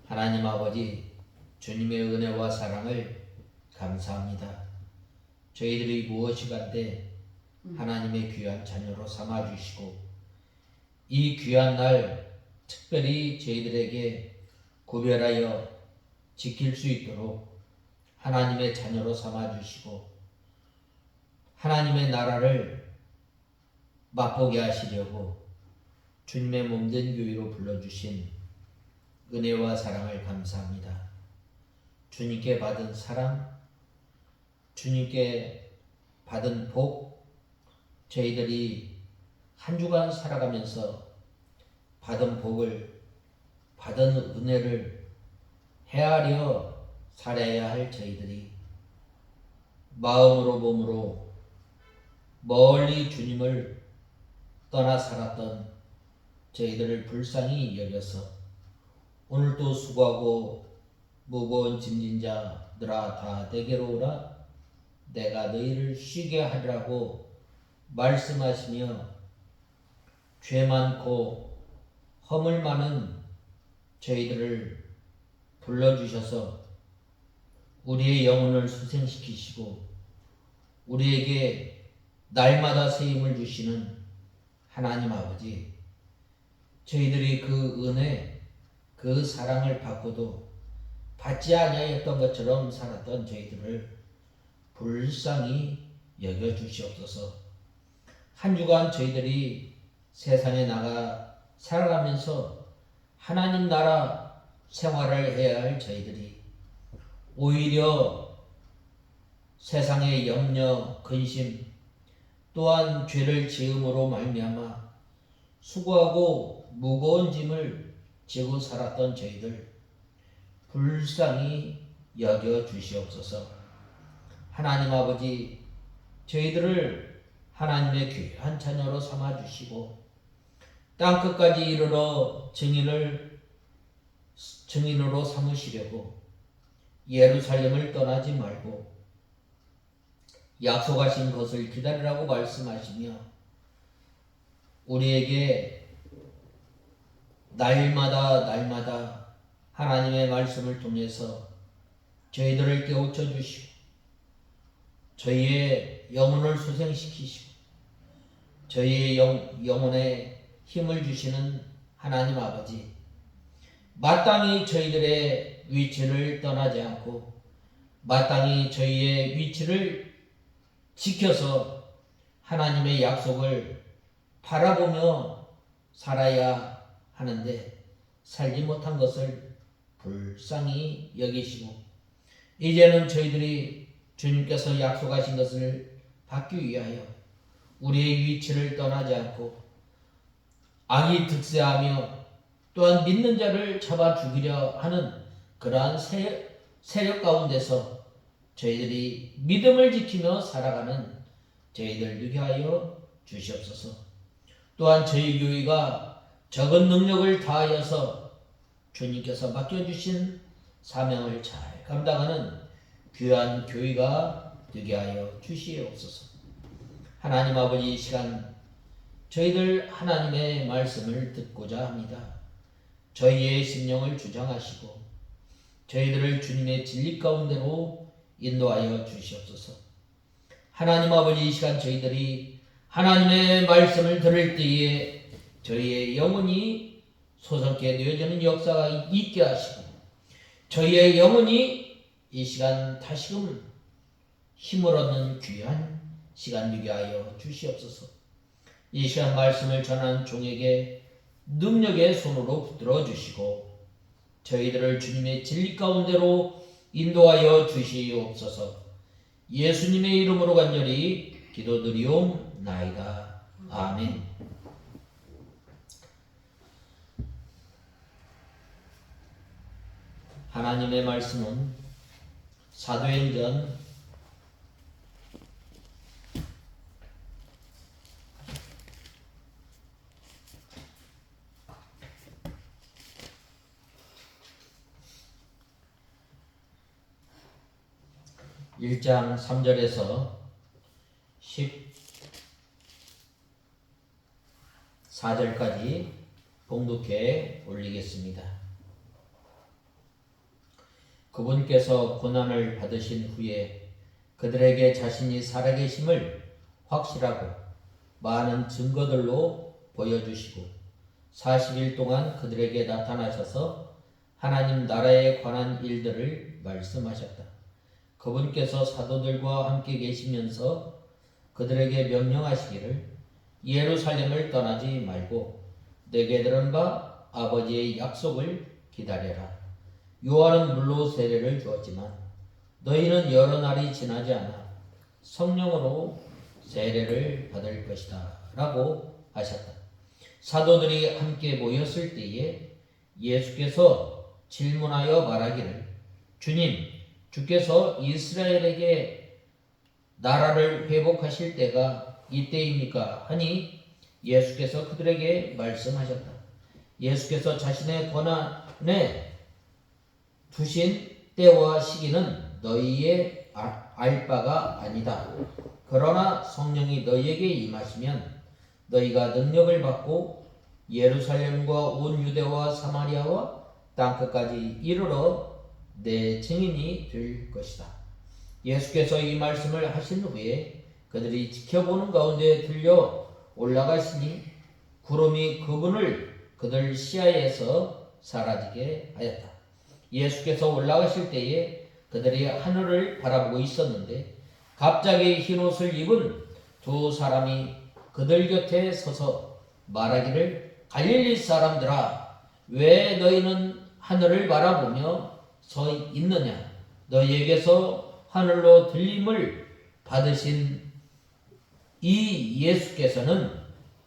하나님 아버지, 주님의 은혜와 사랑을 감사합니다. 저희들이 무엇이간데 하나님의 귀한 자녀로 삼아주시고 이 귀한 날 특별히 저희들에게 구별하여 지킬 수 있도록 하나님의 자녀로 삼아주시고 하나님의 나라를 맛보게 하시려고 주님의 몸된 교회로 불러주신 은혜와 사랑을 감사합니다. 주님께 받은 사랑, 주님께 받은 복, 저희들이 한 주간 살아가면서 받은 복을, 받은 은혜를 헤아려 살아야 할 저희들이 마음으로 몸으로 멀리 주님을 떠나 살았던 저희들을 불쌍히 여겨서 오늘도 수고하고 무거운 짐진 자들아 다 내게로 오라 내가 너희를 쉬게 하리라고 말씀하시며 죄 많고 허물 많은 저희들을 불러주셔서 우리의 영혼을 수생시키시고 우리에게 날마다 새 힘을 주시는 하나님 아버지, 저희들이 그 은혜, 그 사랑을 받고도 받지 아니하였던 것처럼 살았던 저희들을 불쌍히 여겨주시옵소서. 한 주간 저희들이 세상에 나가 살아가면서 하나님 나라 생활을 해야 할 저희들이 오히려 세상의 염려, 근심 또한 죄를 지음으로 말미암아 수고하고 무거운 짐을 지고 살았던 저희들 불쌍히 여겨 주시옵소서. 하나님 아버지, 저희들을 하나님의 귀한 자녀로 삼아 주시고 땅끝까지 이르러 증인으로 삼으시려고 예루살렘을 떠나지 말고 약속하신 것을 기다리라고 말씀하시며 우리에게 날마다 하나님의 말씀을 통해서 저희들을 깨우쳐 주시고 저희의 영혼을 수생시키시고 저희의 영혼에 힘을 주시는 하나님 아버지, 마땅히 저희들의 위치를 떠나지 않고 마땅히 저희의 위치를 지켜서 하나님의 약속을 바라보며 살아야 하는데 살지 못한 것을 불쌍히 여기시고 이제는 저희들이 주님께서 약속하신 것을 받기 위하여 우리의 위치를 떠나지 않고 악이 득세하며 또한 믿는 자를 잡아 죽이려 하는 그러한 세력 가운데서 저희들이 믿음을 지키며 살아가는 저희들 되게 하여 주시옵소서. 또한 저희 교회가 적은 능력을 다하여서 주님께서 맡겨주신 사명을 잘 감당하는 귀한 교회가 되게 하여 주시옵소서. 하나님 아버지, 이 시간 저희들 하나님의 말씀을 듣고자 합니다. 저희의 심령을 주장하시고 저희들을 주님의 진리 가운데로 인도하여 주시옵소서. 하나님 아버지, 이 시간 저희들이 하나님의 말씀을 들을 때에 저희의 영혼이 소성케 되어지는 역사가 있게 하시고 저희의 영혼이 이 시간 다시금 힘을 얻는 귀한 시간 되게 하여 주시옵소서. 이 시간 말씀을 전한 종에게 능력의 손으로 붙들어 주시고 저희들을 주님의 진리 가운데로 인도하여 주시옵소서. 예수님의 이름으로 간절히 기도드리옵나이다. 아멘. 하나님의 말씀은 사도행전 1장 3절에서 14절까지 봉독해 올리겠습니다. 그분께서 고난을 받으신 후에 그들에게 자신이 살아계심을 확실하고 많은 증거들로 보여주시고 40일 동안 그들에게 나타나셔서 하나님 나라에 관한 일들을 말씀하셨다. 그분께서 사도들과 함께 계시면서 그들에게 명령하시기를 예루살렘을 떠나지 말고 내게 들은 바 아버지의 약속을 기다려라. 요한은 물로 세례를 주었지만 너희는 여러 날이 지나지 않아 성령으로 세례를 받을 것이다 라고 하셨다. 사도들이 함께 모였을 때에 예수께서 질문하여 말하기를 주님, 주께서 이스라엘에게 나라를 회복하실 때가 이때입니까? 하니 예수께서 그들에게 말씀하셨다. 예수께서 자신의 권한에 두신 때와 시기는 너희의 알 바가 아니다. 그러나 성령이 너희에게 임하시면 너희가 능력을 받고 예루살렘과 온 유대와 사마리아와 땅끝까지 이르러 내 증인이 될 것이다. 예수께서 이 말씀을 하신 후에 그들이 지켜보는 가운데 들려 올라가시니 구름이 그분을 그들 시야에서 사라지게 하였다. 예수께서 올라가실 때에 그들이 하늘을 바라보고 있었는데 갑자기 흰옷을 입은 두 사람이 그들 곁에 서서 말하기를 갈릴리 사람들아 왜 너희는 하늘을 바라보며 서 있느냐. 너희에게서 하늘로 들림을 받으신 이 예수께서는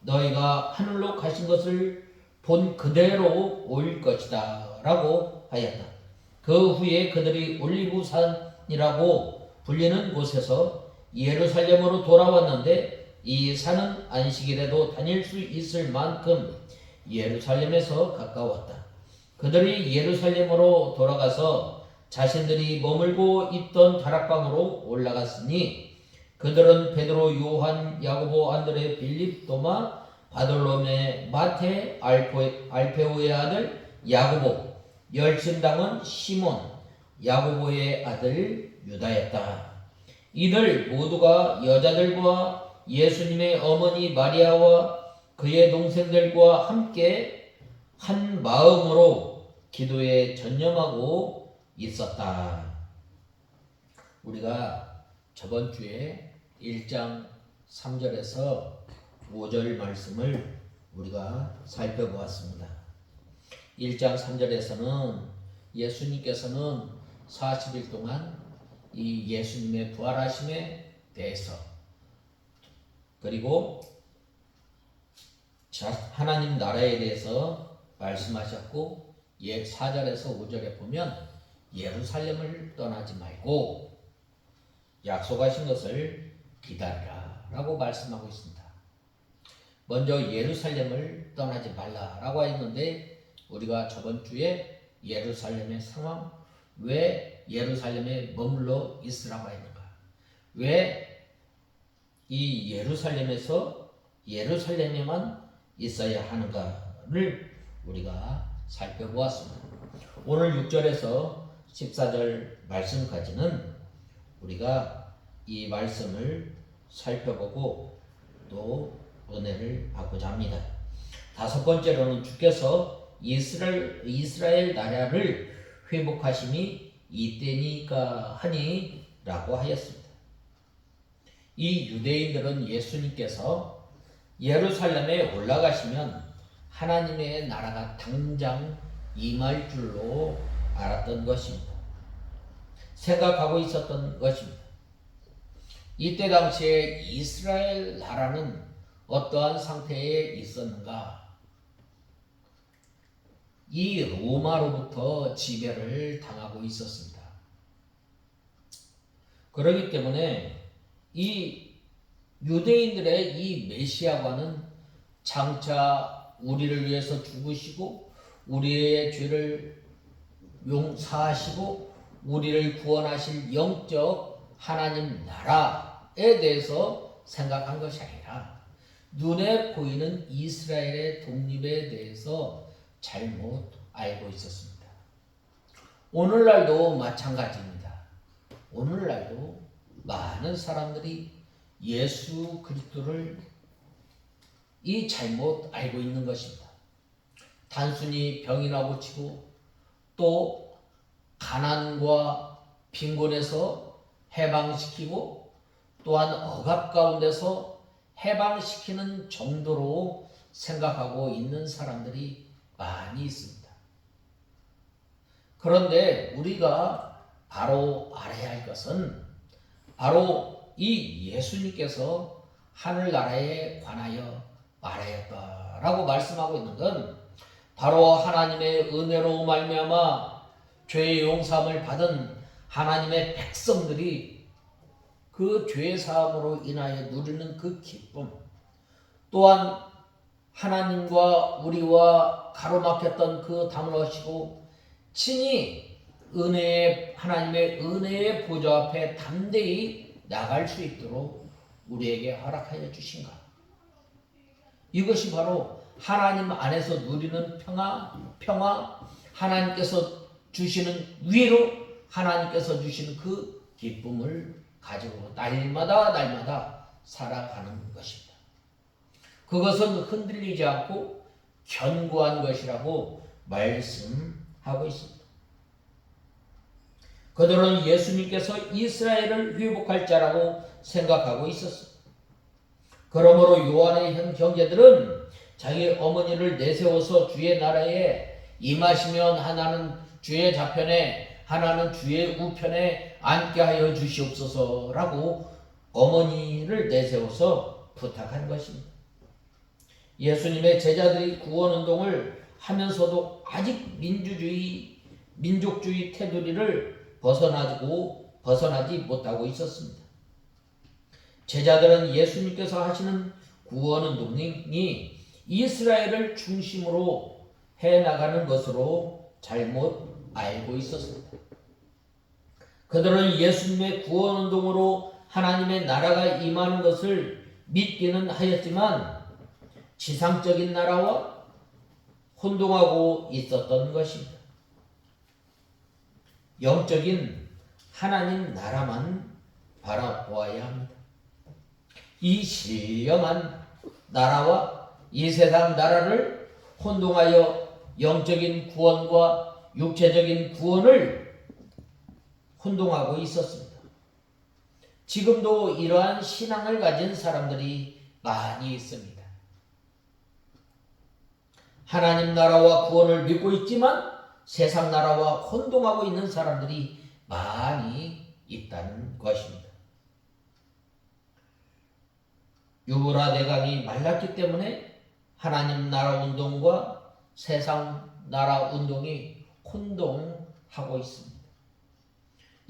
너희가 하늘로 가신 것을 본 그대로 올 것이다 라고 하였다. 그 후에 그들이 올리브산이라고 불리는 곳에서 예루살렘으로 돌아왔는데 이 산은 안식일에도 다닐 수 있을 만큼 예루살렘에서 가까웠다. 그들이 예루살렘으로 돌아가서 자신들이 머물고 있던 다락방으로 올라갔으니 그들은 베드로, 요한, 야고보, 안드레, 빌립, 도마, 바돌로메, 마테, 알페오의 아들 야고보, 열심당은 시몬, 야고보의 아들 유다였다. 이들 모두가 여자들과 예수님의 어머니 마리아와 그의 동생들과 함께 한 마음으로 기도에 전념하고 있었다. 우리가 저번 주에 1장 3절에서 5절 말씀을 우리가 살펴보았습니다. 1장 3절에서는 예수님께서는 40일 동안 이 예수님의 부활하심에 대해서 그리고 하나님 나라에 대해서 말씀하셨고 4절에서 5절에 보면 예루살렘을 떠나지 말고 약속하신 것을 기다리라 라고 말씀하고 있습니다. 먼저 예루살렘을 떠나지 말라 라고 했는데 우리가 저번 주에 예루살렘의 상황, 왜 예루살렘에 머물러 있으라고 했는가, 왜 이 예루살렘에만 있어야 하는가를 우리가 살펴보았습니다. 오늘 6절에서 14절 말씀까지는 우리가 이 말씀을 살펴보고 또 은혜를 받고자 합니다. 다섯 번째로는 주께서 이스라엘 나라를 회복하심이 이때니까 하니 라고 하였습니다. 이 유대인들은 예수님께서 예루살렘에 올라가시면 하나님의 나라가 당장 임할 줄로 알았던 것입니다. 생각하고 있었던 것입니다. 이때 당시에 이스라엘 나라는 어떠한 상태에 있었는가? 이 로마로부터 지배를 당하고 있었습니다. 그렇기 때문에 이 유대인들의 이 메시아관은 장차 우리를 위해서 죽으시고 우리의 죄를 용서하시고 우리를 구원하실 영적 하나님 나라에 대해서 생각한 것이 아니라 눈에 보이는 이스라엘의 독립에 대해서 잘못 알고 있었습니다. 오늘날도 마찬가지입니다. 오늘날도 많은 사람들이 예수 그리스도를 이 잘못 알고 있는 것입니다. 단순히 병이나 고치고 또 가난과 빈곤에서 해방시키고 또한 억압 가운데서 해방시키는 정도로 생각하고 있는 사람들이 많이 있습니다. 그런데 우리가 바로 알아야 할 것은 바로 이 예수님께서 하늘나라에 관하여 말하였다라고 말씀하고 있는 건 바로 하나님의 은혜로 말미암아 죄의 용서함을 받은 하나님의 백성들이 그 죄 사함으로 인하여 누리는 그 기쁨, 또한 하나님과 우리와 가로막혔던 그 담을 하시고 친히 하나님의 은혜의 보좌 앞에 담대히 나갈 수 있도록 우리에게 허락하여 주신 것. 이것이 바로 하나님 안에서 누리는 평화, 하나님께서 주시는 위로, 하나님께서 주시는 그 기쁨을 가지고 날마다 살아가는 것입니다. 그것은 흔들리지 않고 견고한 것이라고 말씀하고 있습니다. 그들은 예수님께서 이스라엘을 회복할 자라고 생각하고 있었습니다. 그러므로 요한의 형제들은 자기 어머니를 내세워서 주의 나라에 임하시면 하나는 주의 좌편에 하나는 주의 우편에 앉게 하여 주시옵소서라고 어머니를 내세워서 부탁한 것입니다. 예수님의 제자들이 구원운동을 하면서도 아직 민족주의 테두리를 벗어나지 못하고 있었습니다. 제자들은 예수님께서 하시는 구원운동이 이스라엘을 중심으로 해나가는 것으로 잘못 알고 있었습니다. 그들은 예수님의 구원운동으로 하나님의 나라가 임하는 것을 믿기는 하였지만 지상적인 나라와 혼동하고 있었던 것입니다. 영적인 하나님 나라만 바라보아야 합니다. 이 신령한 나라와 이 세상 나라를 혼동하여 영적인 구원과 육체적인 구원을 혼동하고 있었습니다. 지금도 이러한 신앙을 가진 사람들이 많이 있습니다. 하나님 나라와 구원을 믿고 있지만 세상 나라와 혼동하고 있는 사람들이 많이 있다는 것입니다. 유브라 대강이 말랐기 때문에 하나님 나라 운동과 세상 나라 운동이 혼동하고 있습니다.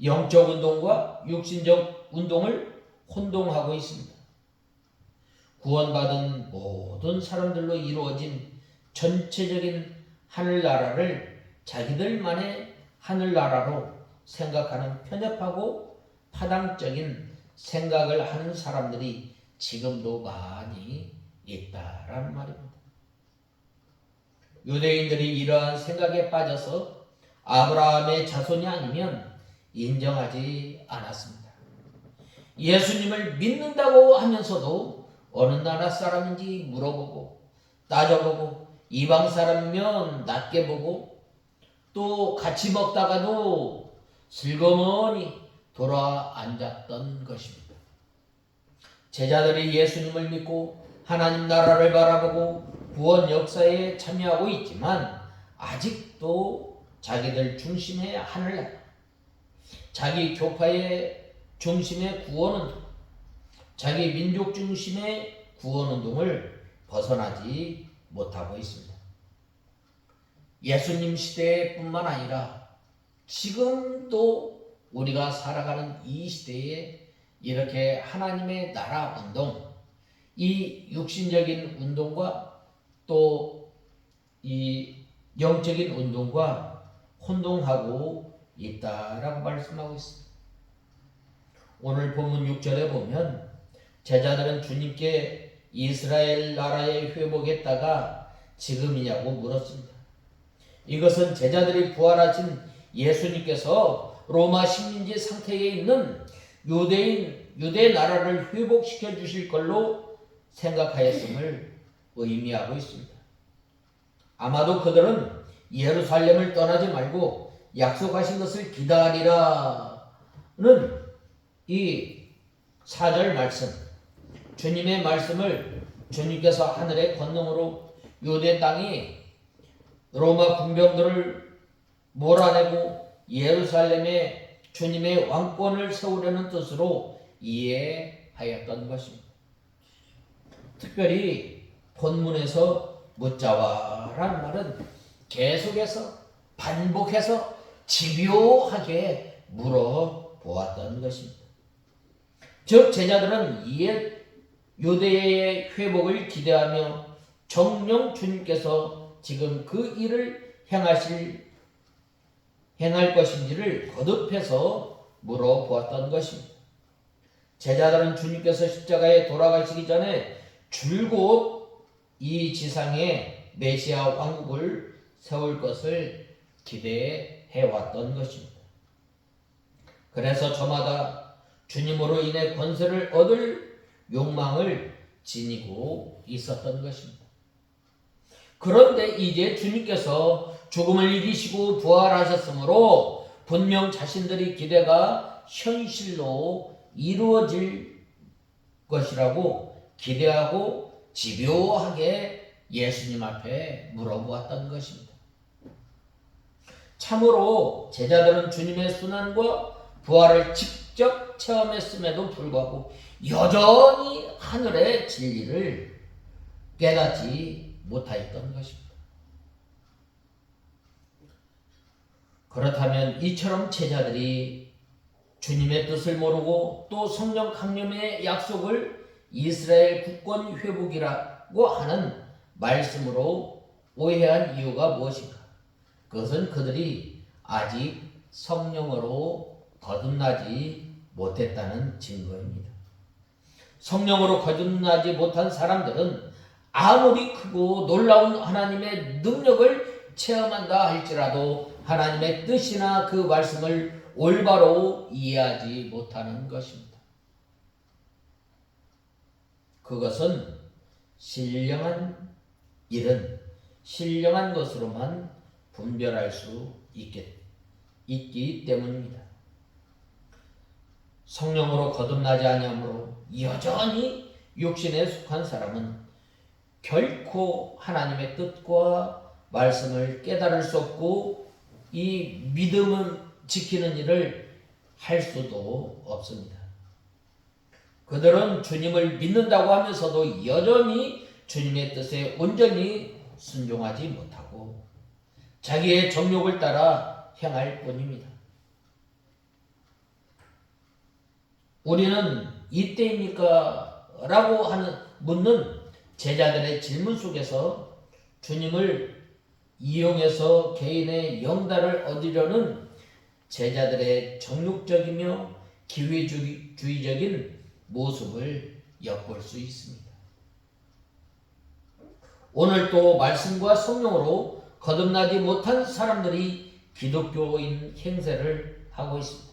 영적 운동과 육신적 운동을 혼동하고 있습니다. 구원받은 모든 사람들로 이루어진 전체적인 하늘나라를 자기들만의 하늘나라로 생각하는 편협하고 파당적인 생각을 하는 사람들이 지금도 많이 있다라는 말입니다. 유대인들이 이러한 생각에 빠져서 아브라함의 자손이 아니면 인정하지 않았습니다. 예수님을 믿는다고 하면서도 어느 나라 사람인지 물어보고 따져보고 이방 사람이면 낮게 보고 또 같이 먹다가도 슬그머니 돌아 앉았던 것입니다. 제자들이 예수님을 믿고 하나님 나라를 바라보고 구원 역사에 참여하고 있지만 아직도 자기들 중심의 하늘나라, 자기 교파의 중심의 구원운동, 자기 민족 중심의 구원운동을 벗어나지 못하고 있습니다. 예수님 시대뿐만 아니라 지금도 우리가 살아가는 이 시대에 이렇게 하나님의 나라 운동, 이 육신적인 운동과 또 이 영적인 운동과 혼동하고 있다라고 말씀하고 있습니다. 오늘 본문 6절에 보면 제자들은 주님께 이스라엘 나라의 회복했다가 지금이냐고 물었습니다. 이것은 제자들이 부활하신 예수님께서 로마 식민지 상태에 있는 유대 나라를 회복시켜 주실 걸로 생각하였음을 의미하고 있습니다. 아마도 그들은 예루살렘을 떠나지 말고 약속하신 것을 기다리라는 이 4절 말씀, 주님의 말씀을 주님께서 하늘의 권능으로 유대 땅이 로마 군병들을 몰아내고 예루살렘에 주님의 왕권을 세우려는 뜻으로 이해하였던 것입니다. 특별히 본문에서 묻자와라는 말은 계속해서 반복해서 집요하게 물어보았던 것입니다. 즉 제자들은 유대의 회복을 기대하며 정녕 주님께서 지금 그 일을 행할 것인지를 거듭해서 물어보았던 것입니다. 제자들은 주님께서 십자가에 돌아가시기 전에 줄곧 이 지상에 메시아 왕국을 세울 것을 기대해 왔던 것입니다. 그래서 저마다 주님으로 인해 권세를 얻을 욕망을 지니고 있었던 것입니다. 그런데 이제 주님께서 죽음을 이기시고 부활하셨으므로 분명 자신들의 기대가 현실로 이루어질 것이라고 기대하고 집요하게 예수님 앞에 물어보았던 것입니다. 참으로 제자들은 주님의 순환과 부활을 직접 체험했음에도 불구하고 여전히 하늘의 진리를 깨닫지 못하였던 것입니다. 그렇다면 이처럼 제자들이 주님의 뜻을 모르고 또 성령 강림의 약속을 이스라엘 국권 회복이라고 하는 말씀으로 오해한 이유가 무엇인가? 그것은 그들이 아직 성령으로 거듭나지 못했다는 증거입니다. 성령으로 거듭나지 못한 사람들은 아무리 크고 놀라운 하나님의 능력을 체험한다 할지라도 하나님의 뜻이나 그 말씀을 올바로 이해하지 못하는 것입니다. 그것은 신령한 일은 신령한 것으로만 분별할 수 있기 때문입니다. 성령으로 거듭나지 아니하므로 여전히 육신에 속한 사람은 결코 하나님의 뜻과 말씀을 깨달을 수 없고 이 믿음을 지키는 일을 할 수도 없습니다. 그들은 주님을 믿는다고 하면서도 여전히 주님의 뜻에 온전히 순종하지 못하고 자기의 정욕을 따라 행할 뿐입니다. 우리는 이때입니까? 라고 묻는 제자들의 질문 속에서 주님을 이용해서 개인의 영달을 얻으려는 제자들의 정욕적이며 기회주의적인 모습을 엿볼 수 있습니다. 오늘 또 말씀과 성령으로 거듭나지 못한 사람들이 기독교인 행세를 하고 있습니다.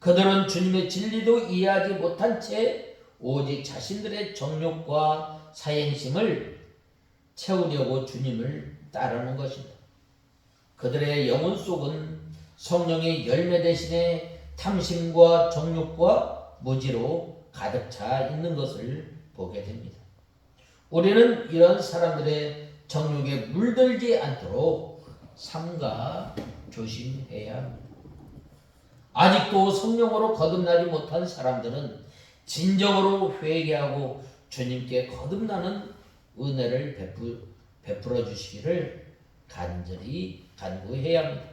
그들은 주님의 진리도 이해하지 못한 채 오직 자신들의 정욕과 사행심을 채우려고 주님을 따르는 것입니다. 그들의 영혼 속은 성령의 열매 대신에 탐심과 정욕과 무지로 가득 차 있는 것을 보게 됩니다. 우리는 이런 사람들의 정욕에 물들지 않도록 삼가 조심해야 합니다. 아직도 성령으로 거듭나지 못한 사람들은 진정으로 회개하고 주님께 거듭나는 은혜를 베풀어 주시기를 간절히 간구해야 합니다.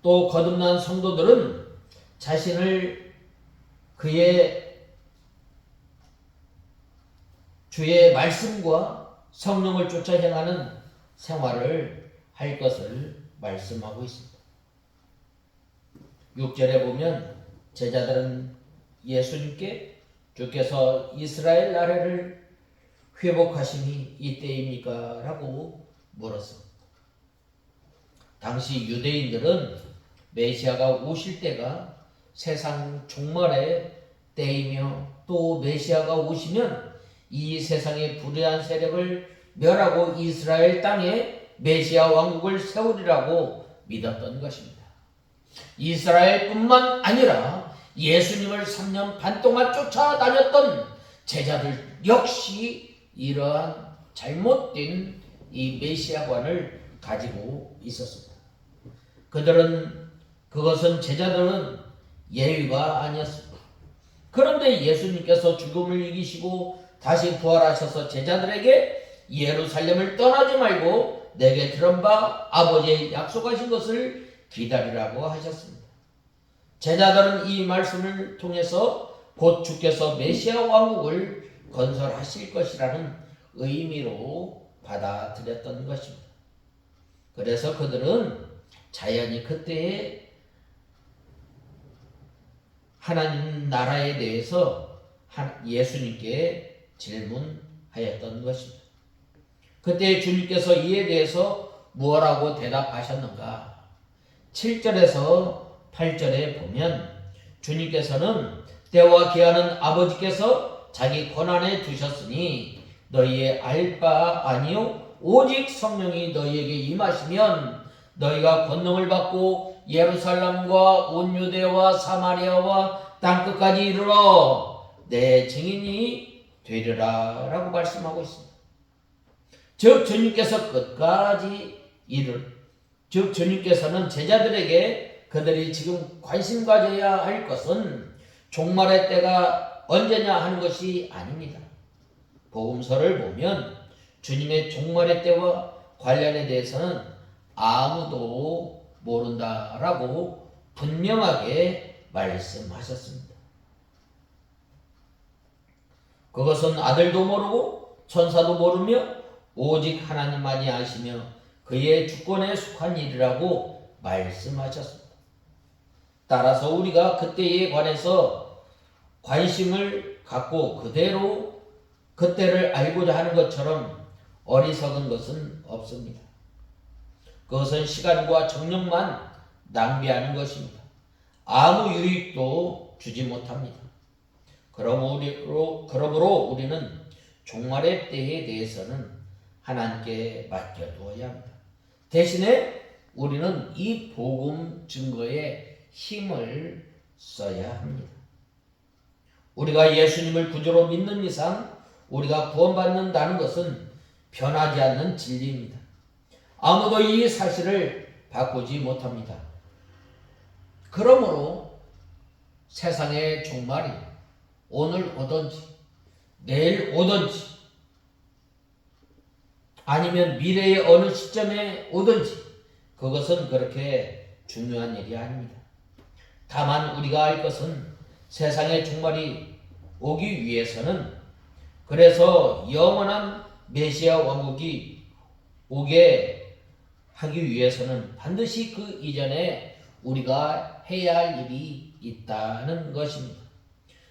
또 거듭난 성도들은 자신을 주의 말씀과 성령을 쫓아 행하는 생활을 할 것을 말씀하고 있습니다. 6절에 보면 제자들은 예수님께 주께서 이스라엘 나라를 회복하심이 이때입니까? 라고 물었습니다. 당시 유대인들은 메시아가 오실 때가 세상 종말의 때이며, 또 메시아가 오시면 이 세상의 불의한 세력을 멸하고 이스라엘 땅에 메시아 왕국을 세우리라고 믿었던 것입니다. 이스라엘뿐만 아니라 예수님을 3년 반 동안 쫓아다녔던 제자들 역시 이러한 잘못된 이 메시아관을 가지고 있었습니다. 제자들은 예의가 아니었습니다. 그런데 예수님께서 죽음을 이기시고 다시 부활하셔서 제자들에게 예루살렘을 떠나지 말고 내게 들은 바 아버지의 약속하신 것을 기다리라고 하셨습니다. 제자들은 이 말씀을 통해서 곧 주께서 메시아 왕국을 건설하실 것이라는 의미로 받아들였던 것입니다. 그래서 그들은 자연히 그때에 하나님 나라에 대해서 예수님께 질문하였던 것입니다. 그때 주님께서 이에 대해서 무엇라고 대답하셨는가? 7절에서 8절에 보면 주님께서는 때와 기한은 아버지께서 자기 권한에 두셨으니 너희의 알 바 아니요 오직 성령이 너희에게 임하시면 너희가 권능을 받고 예루살렘과 온 유대와 사마리아와 땅끝까지 이르러 내 증인이 되리라 라고 말씀하고 있습니다. 즉 주님께서는 제자들에게 그들이 지금 관심 가져야 할 것은 종말의 때가 언제냐 하는 것이 아닙니다. 복음서를 보면 주님의 종말의 때와 관련에 대해서는 아무도 모른다라고 분명하게 말씀하셨습니다. 그것은 아들도 모르고 천사도 모르며 오직 하나님만이 아시며 그의 주권에 속한 일이라고 말씀하셨습니다. 따라서 우리가 그때에 관해서 관심을 갖고 그대로 그때를 알고자 하는 것처럼 어리석은 것은 없습니다. 그것은 시간과 정력만 낭비하는 것입니다. 아무 유익도 주지 못합니다. 그러므로 우리는 종말의 때에 대해서는 하나님께 맡겨두어야 합니다. 대신에 우리는 이 복음 증거에 힘을 써야 합니다. 우리가 예수님을 구주로 믿는 이상 우리가 구원받는다는 것은 변하지 않는 진리입니다. 아무도 이 사실을 바꾸지 못합니다. 그러므로 세상의 종말이 오늘 오든지 내일 오든지 아니면 미래의 어느 시점에 오든지 그것은 그렇게 중요한 일이 아닙니다. 다만 우리가 알 것은 세상의 종말이 오기 위해서는, 그래서 영원한 메시아 왕국이 오게 하기 위해서는 반드시 그 이전에 우리가 해야 할 일이 있다는 것입니다.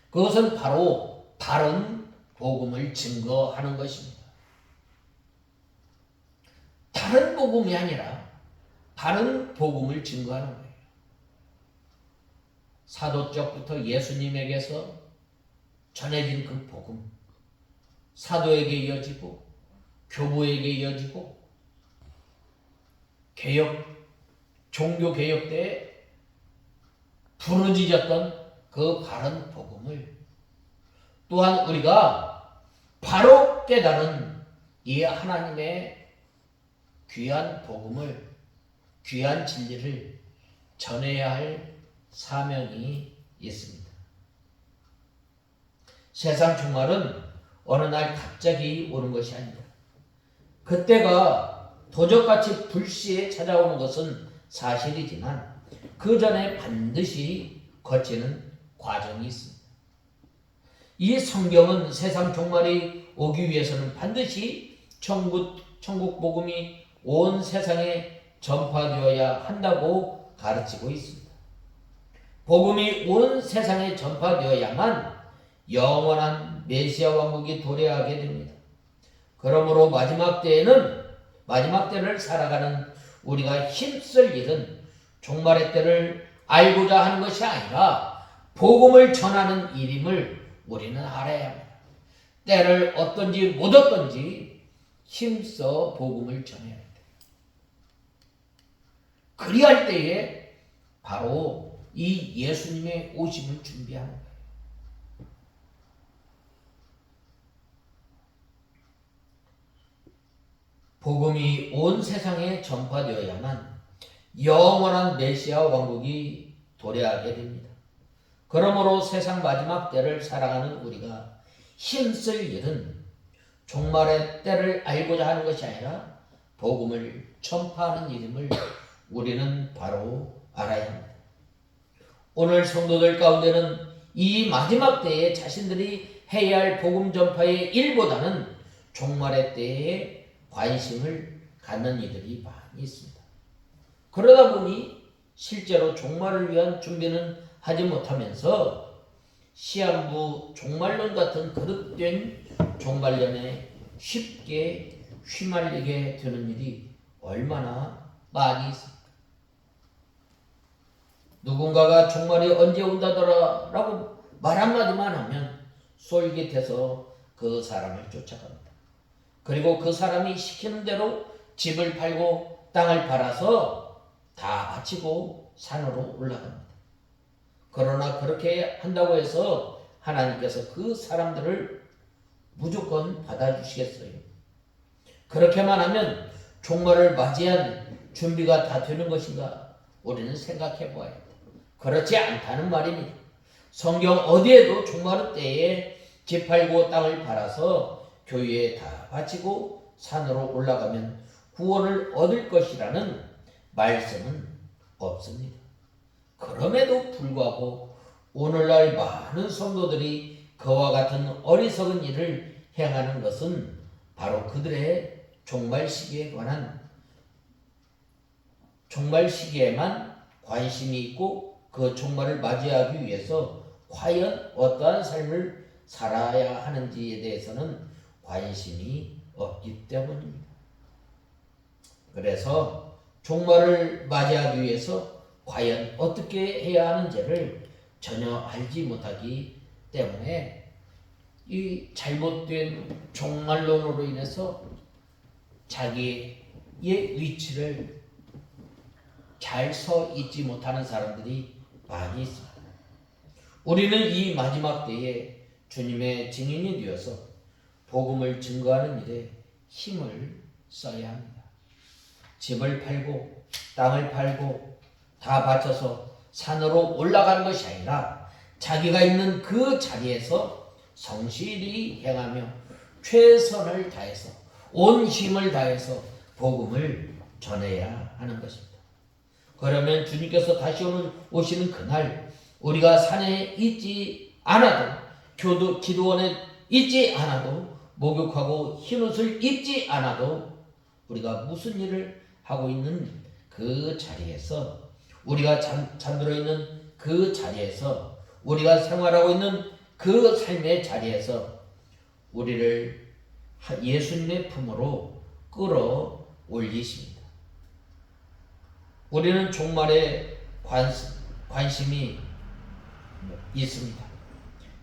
그것은 바로 바른 복음을 증거하는 것입니다. 다른 복음이 아니라 바른 복음을 증거하는 거예요. 사도적부터 예수님에게서 전해진 그 복음, 사도에게 이어지고 교부에게 이어지고 종교개혁 때에 부르짖었던 그 바른 복음을 또한 우리가 바로 깨달은 이 하나님의 귀한 복음을, 귀한 진리를 전해야 할 사명이 있습니다. 세상 종말은 어느 날 갑자기 오는 것이 아닙니다. 그때가 도적같이 불시에 찾아오는 것은 사실이지만 그 전에 반드시 거치는 과정이 있습니다. 이 성경은 세상 종말이 오기 위해서는 반드시 천국 복음이 온 세상에 전파되어야 한다고 가르치고 있습니다. 복음이 온 세상에 전파되어야만 영원한 메시아 왕국이 도래하게 됩니다. 그러므로 마지막 때를 살아가는 우리가 힘쓸 일은 종말의 때를 알고자 하는 것이 아니라 복음을 전하는 일임을 우리는 알아야 합니다. 때를 어떤지 못 어떤지 힘써 복음을 전해야 합니다. 그리할 때에 바로 이 예수님의 오심을 준비하는 거예요. 복음이 온 세상에 전파되어야만 영원한 메시아 왕국이 도래하게 됩니다. 그러므로 세상 마지막 때를 살아가는 우리가 힘쓸 일은 종말의 때를 알고자 하는 것이 아니라 복음을 전파하는 일임을 우리는 바로 알아야 합니다. 오늘 성도들 가운데는 이 마지막 때에 자신들이 해야 할 복음 전파의 일보다는 종말의 때에 관심을 갖는 이들이 많이 있습니다. 그러다 보니 실제로 종말을 위한 준비는 하지 못하면서 시한부 종말론 같은 거듭된 종말론에 쉽게 휘말리게 되는 일이 얼마나 많이 있습니까? 누군가가 종말이 언제 온다더라라고 말 한마디만 하면 솔깃해서 그 사람을 쫓아갑니다. 그리고 그 사람이 시키는 대로 집을 팔고 땅을 팔아서 다 바치고 산으로 올라갑니다. 그러나 그렇게 한다고 해서 하나님께서 그 사람들을 무조건 받아주시겠어요? 그렇게만 하면 종말을 맞이할 준비가 다 되는 것인가? 우리는 생각해 보아야 합니다. 그렇지 않다는 말입니다. 성경 어디에도 종말 때에 집 팔고 땅을 팔아서 교회에 다 바치고 산으로 올라가면 구원을 얻을 것이라는 말씀은 없습니다. 그럼에도 불구하고 오늘날 많은 성도들이 그와 같은 어리석은 일을 행하는 것은 바로 그들의 종말 시기에만 관심이 있고 그 종말을 맞이하기 위해서 과연 어떠한 삶을 살아야 하는지에 대해서는 관심이 없기 때문입니다. 그래서 종말을 맞이하기 위해서 과연 어떻게 해야 하는지를 전혀 알지 못하기 때문에 이 잘못된 종말론으로 인해서 자기의 위치를 잘 서 있지 못하는 사람들이 많이 있습니다. 우리는 이 마지막 때에 주님의 증인이 되어서 복음을 증거하는 일에 힘을 써야 합니다. 집을 팔고 땅을 팔고 다 바쳐서 산으로 올라가는 것이 아니라 자기가 있는 그 자리에서 성실히 행하며 최선을 다해서 온 힘을 다해서 복음을 전해야 하는 것입니다. 그러면 주님께서 다시 오시는 그날 우리가 산에 있지 않아도 기도원에 있지 않아도 목욕하고 흰옷을 입지 않아도 우리가 무슨 일을 하고 있는 그 자리에서 우리가 잠들어 있는 그 자리에서 우리가 생활하고 있는 그 삶의 자리에서 우리를 예수님의 품으로 끌어올리십니다. 우리는 종말에 관심이 있습니다.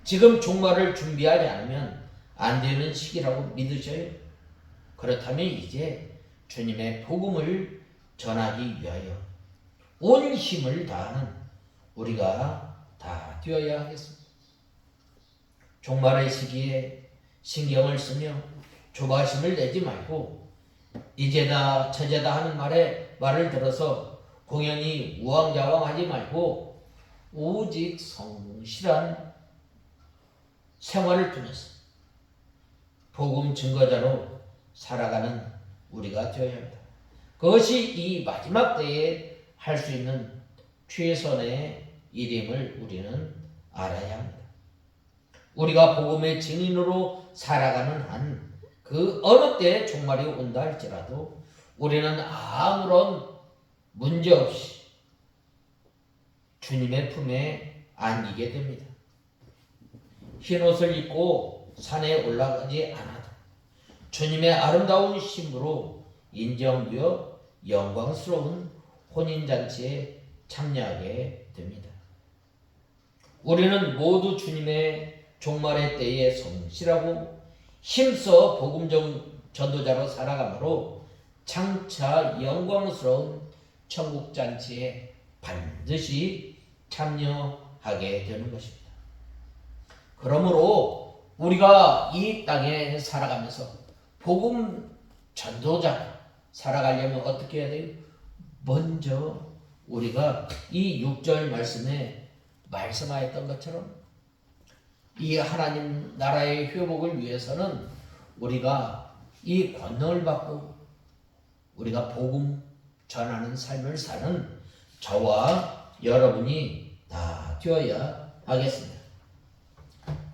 지금 종말을 준비하지 않으면 안 되는 시기라고 믿으셔요? 그렇다면 이제 주님의 복음을 전하기 위하여 온 힘을 다하는 우리가 다 되어야 하겠습니다. 종말의 시기에 신경을 쓰며 조바심을 내지 말고 이제다 저제다 하는 말을 들어서 공연히 우왕좌왕하지 말고 오직 성실한 생활을 통해서 복음 증거자로 살아가는 우리가 되어야 합니다. 그것이 이 마지막 때에 할 수 있는 최선의 일임을 우리는 알아야 합니다. 우리가 복음의 증인으로 살아가는 한 그 어느 때 종말이 온다 할지라도 우리는 아무런 문제 없이 주님의 품에 안기게 됩니다. 흰옷을 입고 산에 올라가지 않아도 주님의 아름다운 신부로 인정되어 영광스러운 혼인잔치에 참여하게 됩니다. 우리는 모두 주님의 종말의 때에 성실하고 힘써 복음 전도자로 살아가므로 장차 영광스러운 천국 잔치에 반드시 참여하게 되는 것입니다. 그러므로 우리가 이 땅에 살아가면서 복음 전도자 살아가려면 어떻게 해야 돼요? 먼저 우리가 이 6절 말씀에 말씀하였던 것처럼 이 하나님 나라의 회복을 위해서는 우리가 이 권능을 받고 우리가 복음 전하는 삶을 사는 저와 여러분이 다 되어야 하겠습니다.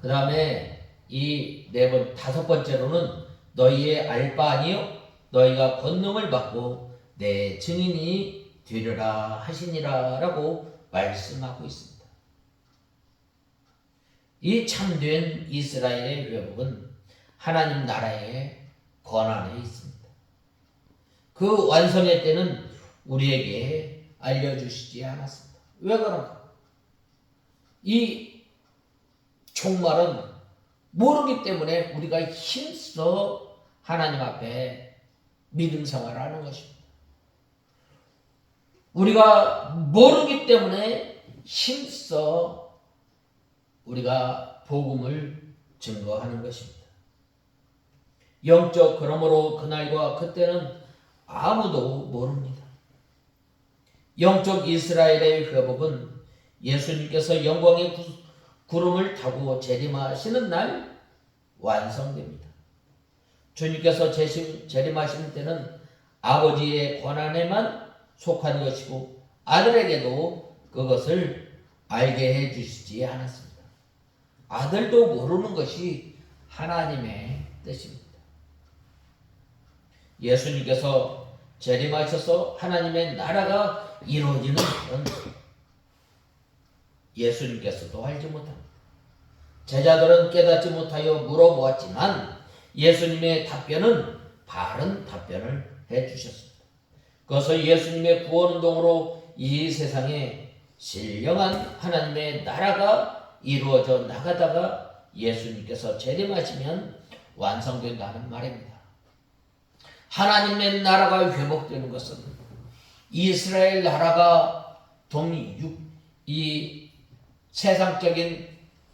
그 다음에 이 다섯 번째로는 너희의 알 바 아니요 너희가 권능을 받고 내 증인이 되리라 하시니라 라고 말씀하고 있습니다. 이 참된 이스라엘의 회복은 하나님 나라의 권한에 있습니다. 그 완성의 때는 우리에게 알려주시지 않았습니다. 왜 그런가? 이 종말은 모르기 때문에 우리가 힘써 하나님 앞에 믿음 생활을 하는 것입니다. 우리가 모르기 때문에 힘써 우리가 복음을 증거하는 것입니다. 영적 그러므로 그날과 그때는 아무도 모릅니다. 영적 이스라엘의 회복은 예수님께서 영광의 구름을 타고 재림하시는 날 완성됩니다. 주님께서 재림하시는 때는 아버지의 권한에만 속한 것이고 아들에게도 그것을 알게 해주시지 않았습니다. 아들도 모르는 것이 하나님의 뜻입니다. 예수님께서 재림하셔서 하나님의 나라가 이루어지는 것은 예수님께서도 알지 못합니다. 제자들은 깨닫지 못하여 물어보았지만 예수님의 답변은 바른 답변을 해주셨습니다. 그것은 예수님의 구원운동으로 이 세상에 신령한 하나님의 나라가 이루어져 나가다가 예수님께서 재림하시면 완성된다는 말입니다. 하나님의 나라가 회복되는 것은 이스라엘 나라가 이 세상적인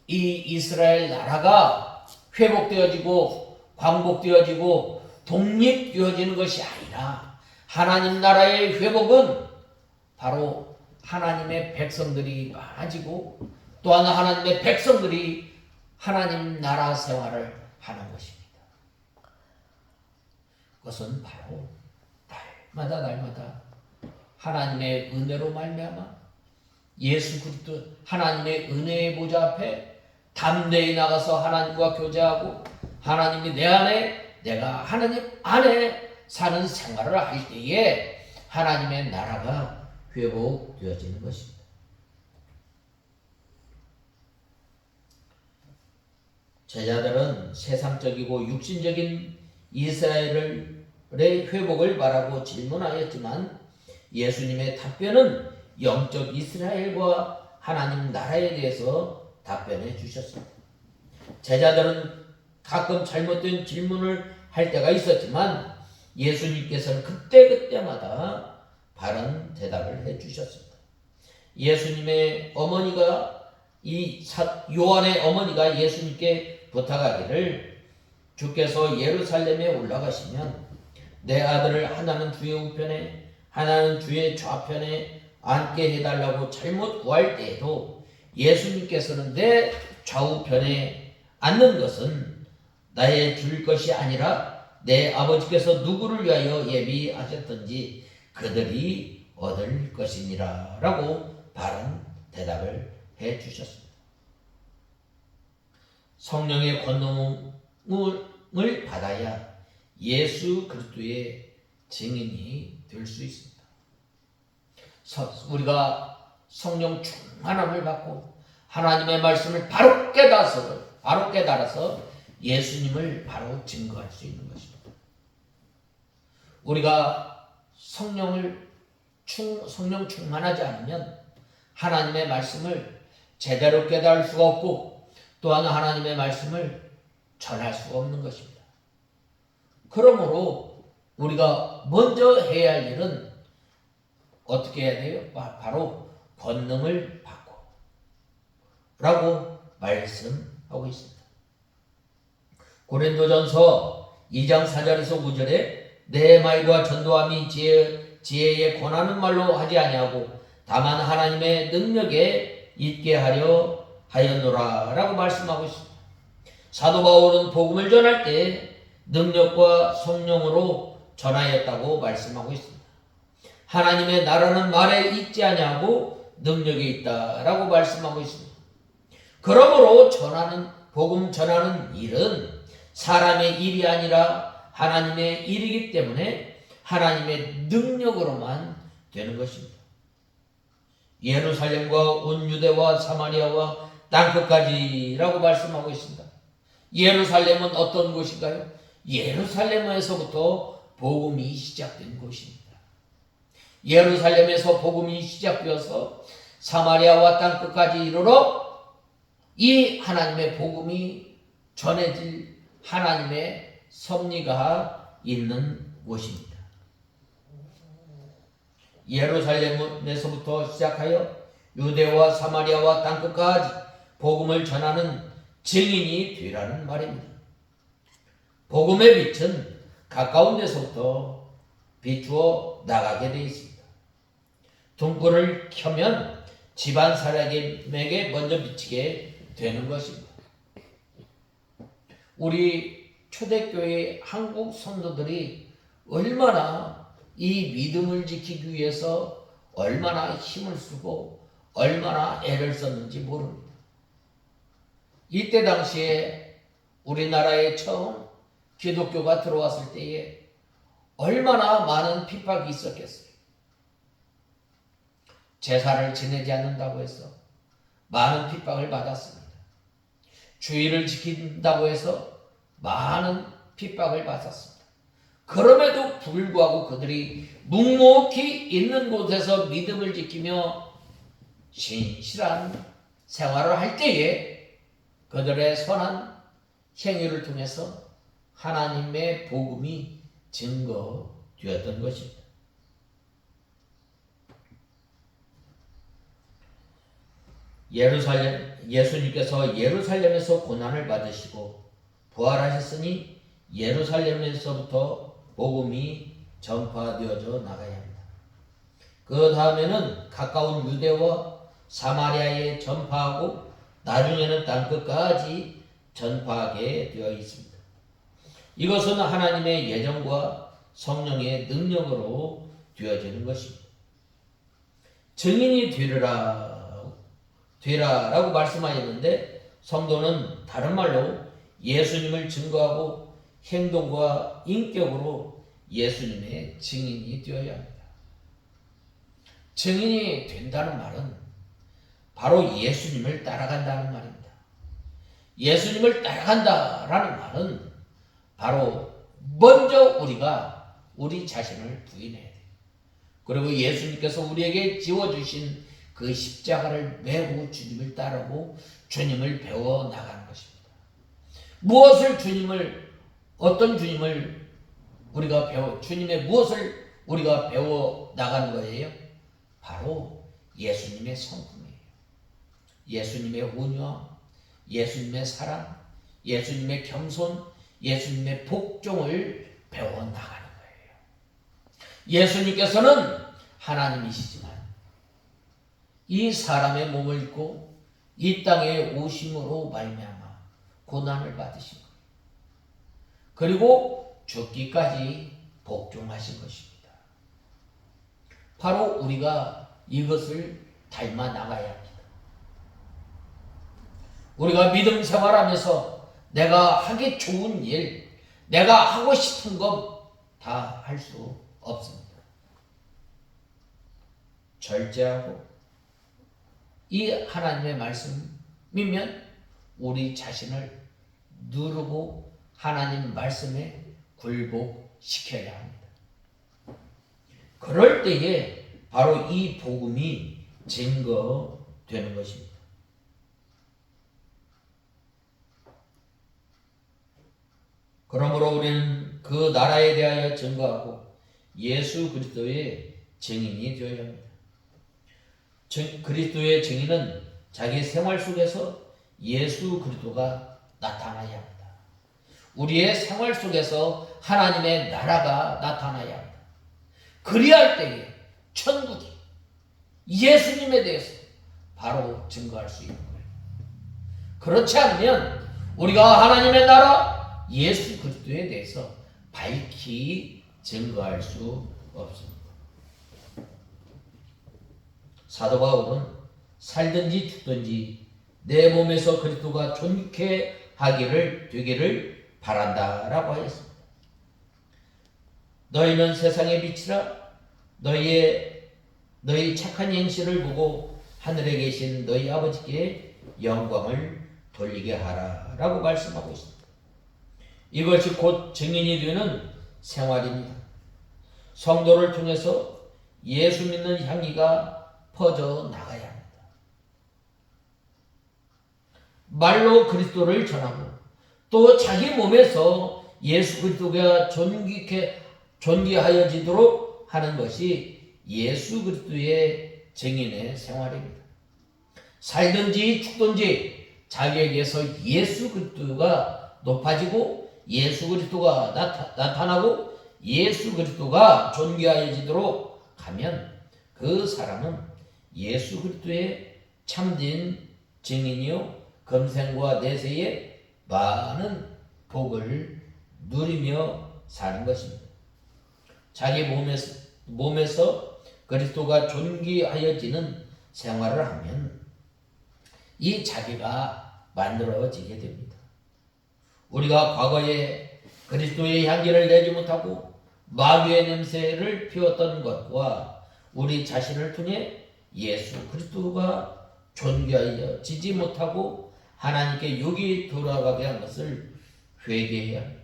이 이스라엘 나라가 회복되어지고 광복되어지고 독립되어지는 것이 아니라 하나님 나라의 회복은 바로 하나님의 백성들이 많아지고 또한 하나님의 백성들이 하나님 나라 생활을 하는 것입니다. 그것은 바로 날마다 하나님의 은혜로 말미암아 예수 그리스도 하나님의 은혜의 보좌 앞에 담대히 나가서 하나님과 교제하고 하나님이 내 안에 내가 하나님 안에 사는 생활을 할 때에 하나님의 나라가 회복되어지는 것입니다. 제자들은 세상적이고 육신적인 이스라엘의 회복을 바라고 질문하였지만 예수님의 답변은 영적 이스라엘과 하나님 나라에 대해서 답변해 주셨습니다. 제자들은 가끔 잘못된 질문을 할 때가 있었지만 예수님께서는 그때마다 바른 대답을 해 주셨습니다. 예수님의 어머니가 요한의 어머니가 예수님께 부탁하기를 주께서 예루살렘에 올라가시면 내 아들을 하나는 주의 우편에 하나는 주의 좌편에 앉게 해달라고 잘못 구할 때에도 예수님께서는 내 좌우편에 앉는 것은 나의 줄 것이 아니라 내 아버지께서 누구를 위하여 예비하셨든지 그들이 얻을 것이니라 라고 바른 대답을 해 주셨습니다. 성령의 권능을 받아야 예수 그리스도의 증인이 될 수 있습니다. 우리가 성령 충만함을 받고 하나님의 말씀을 바로 깨달아서 예수님을 바로 증거할 수 있는 것입니다. 우리가 성령을 성령 충만하지 않으면 하나님의 말씀을 제대로 깨달을 수가 없고 또한 하나님의 말씀을 전할 수가 없는 것입니다. 그러므로 우리가 먼저 해야 할 일은 어떻게 해야 돼요? 바로 권능을 받고 라고 말씀하고 있습니다. 고린도전서 2장 4절에서 5절에 내 말과 전도함이 지혜에 권하는 말로 하지 아니하고 다만 하나님의 능력에 있게 하려 하였노라 라고 말씀하고 있습니다. 사도 바울은 복음을 전할 때 능력과 성령으로 전하였다고 말씀하고 있습니다. 하나님의 나라는 말에 있지 아니하고 능력에 있다라고 말씀하고 있습니다. 그러므로 복음 전하는 일은 사람의 일이 아니라 하나님의 일이기 때문에 하나님의 능력으로만 되는 것입니다. 예루살렘과 온 유대와 사마리아와 땅끝까지라고 말씀하고 있습니다. 예루살렘은 어떤 곳인가요? 예루살렘에서부터 복음이 시작된 곳입니다. 예루살렘에서 복음이 시작되어서 사마리아와 땅끝까지 이르러 이 하나님의 복음이 전해질 하나님의 섭리가 있는 곳입니다. 예루살렘에서부터 시작하여 유대와 사마리아와 땅끝까지 복음을 전하는 증인이 되라는 말입니다. 복음의 빛은 가까운 데서부터 비추어 나가게 되어 있습니다. 등불을 켜면 집안 사람에게 먼저 비치게 되는 것입니다. 우리 초대교회 한국 성도들이 얼마나 이 믿음을 지키기 위해서 얼마나 힘을 쓰고 얼마나 애를 썼는지 모릅니다. 이때 당시에 우리나라에 처음 기독교가 들어왔을 때에 얼마나 많은 핍박이 있었겠어요. 제사를 지내지 않는다고 해서 많은 핍박을 받았습니다. 주의를 지킨다고 해서 많은 핍박을 받았습니다. 그럼에도 불구하고 그들이 묵묵히 있는 곳에서 믿음을 지키며 신실한 생활을 할 때에 그들의 선한 행위를 통해서 하나님의 복음이 증거되었던 것입니다. 예수님께서 예루살렘에서 고난을 받으시고 부활하셨으니 예루살렘에서부터 복음이 전파되어져 나가야 합니다. 그 다음에는 가까운 유대와 사마리아에 전파하고 나중에는 땅끝까지 전파하게 되어 있습니다. 이것은 하나님의 예정과 성령의 능력으로 되어지는 것입니다. 증인이 되라라고 말씀하셨는데 성도는 다른 말로 예수님을 증거하고 행동과 인격으로 예수님의 증인이 되어야 합니다. 증인이 된다는 말은 바로 예수님을 따라간다는 말입니다. 예수님을 따라간다라는 말은 바로 먼저 우리가 우리 자신을 부인해야 돼요. 그리고 예수님께서 우리에게 지워주신 그 십자가를 메고 주님을 따르고 주님을 배워 나가는 것입니다. 어떤 주님을 주님의 무엇을 우리가 배워 나가는 거예요? 바로 예수님의 성품이에요. 예수님의 온유함, 예수님의 사랑, 예수님의 겸손, 예수님의 복종을 배워 나가는 거예요. 예수님께서는 하나님이시지만 이 사람의 몸을 입고 이 땅에 오심으로 말미암아 고난을 받으신 거예요. 그리고 죽기까지 복종하신 것입니다. 바로 우리가 이것을 닮아 나가야 합니다. 우리가 믿음 생활하면서 내가 하기 좋은 일, 내가 하고 싶은 것 다 할 수 없습니다. 절제하고 이 하나님의 말씀이면 우리 자신을 누르고 하나님 말씀에 굴복시켜야 합니다. 그럴 때에 바로 이 복음이 증거되는 것입니다. 그러므로 우리는 그 나라에 대하여 증거하고 예수 그리스도의 증인이 되어야 합니다. 그리스도의 증인은 자기 생활 속에서 예수 그리스도가 나타나야 합니다. 우리의 생활 속에서 하나님의 나라가 나타나야 합니다. 그리할 때에 천국이 예수님에 대해서 바로 증거할 수 있는 거예요. 그렇지 않으면 우리가 하나님의 나라 예수 그리스도에 대해서 밝히 증거할 수 없습니다. 사도 바울은 살든지 죽든지 내 몸에서 그리스도가 존귀케 되기를 바란다라고 하였습니다. 너희는 세상의 빛이라 너희 착한 행실을 보고 하늘에 계신 너희 아버지께 영광을 돌리게 하라라고 말씀하고 있습니다. 이것이 곧 증인이 되는 생활입니다. 성도를 통해서 예수 믿는 향기가 퍼져 나가야 합니다. 말로 그리스도를 전하고 또 자기 몸에서 예수 그리스도가 존귀하여지도록 하는 것이 예수 그리스도의 증인의 생활입니다. 살든지 죽든지 자기에게서 예수 그리스도가 높아지고 예수 그리스도가 나타나고 예수 그리스도가 존귀하여지도록 하면 그 사람은 예수 그리스도의 참된 증인이요 금생과 내세의 많은 복을 누리며 사는 것입니다. 자기 몸에서 그리스도가 존귀하여지는 생활을 하면 이 자기가 만들어지게 됩니다. 우리가 과거에 그리스도의 향기를 내지 못하고 마귀의 냄새를 피웠던 것과 우리 자신을 통해 예수 그리스도가 존귀하여지지 못하고 하나님께 육이 돌아가게 한 것을 회개해야 합니다.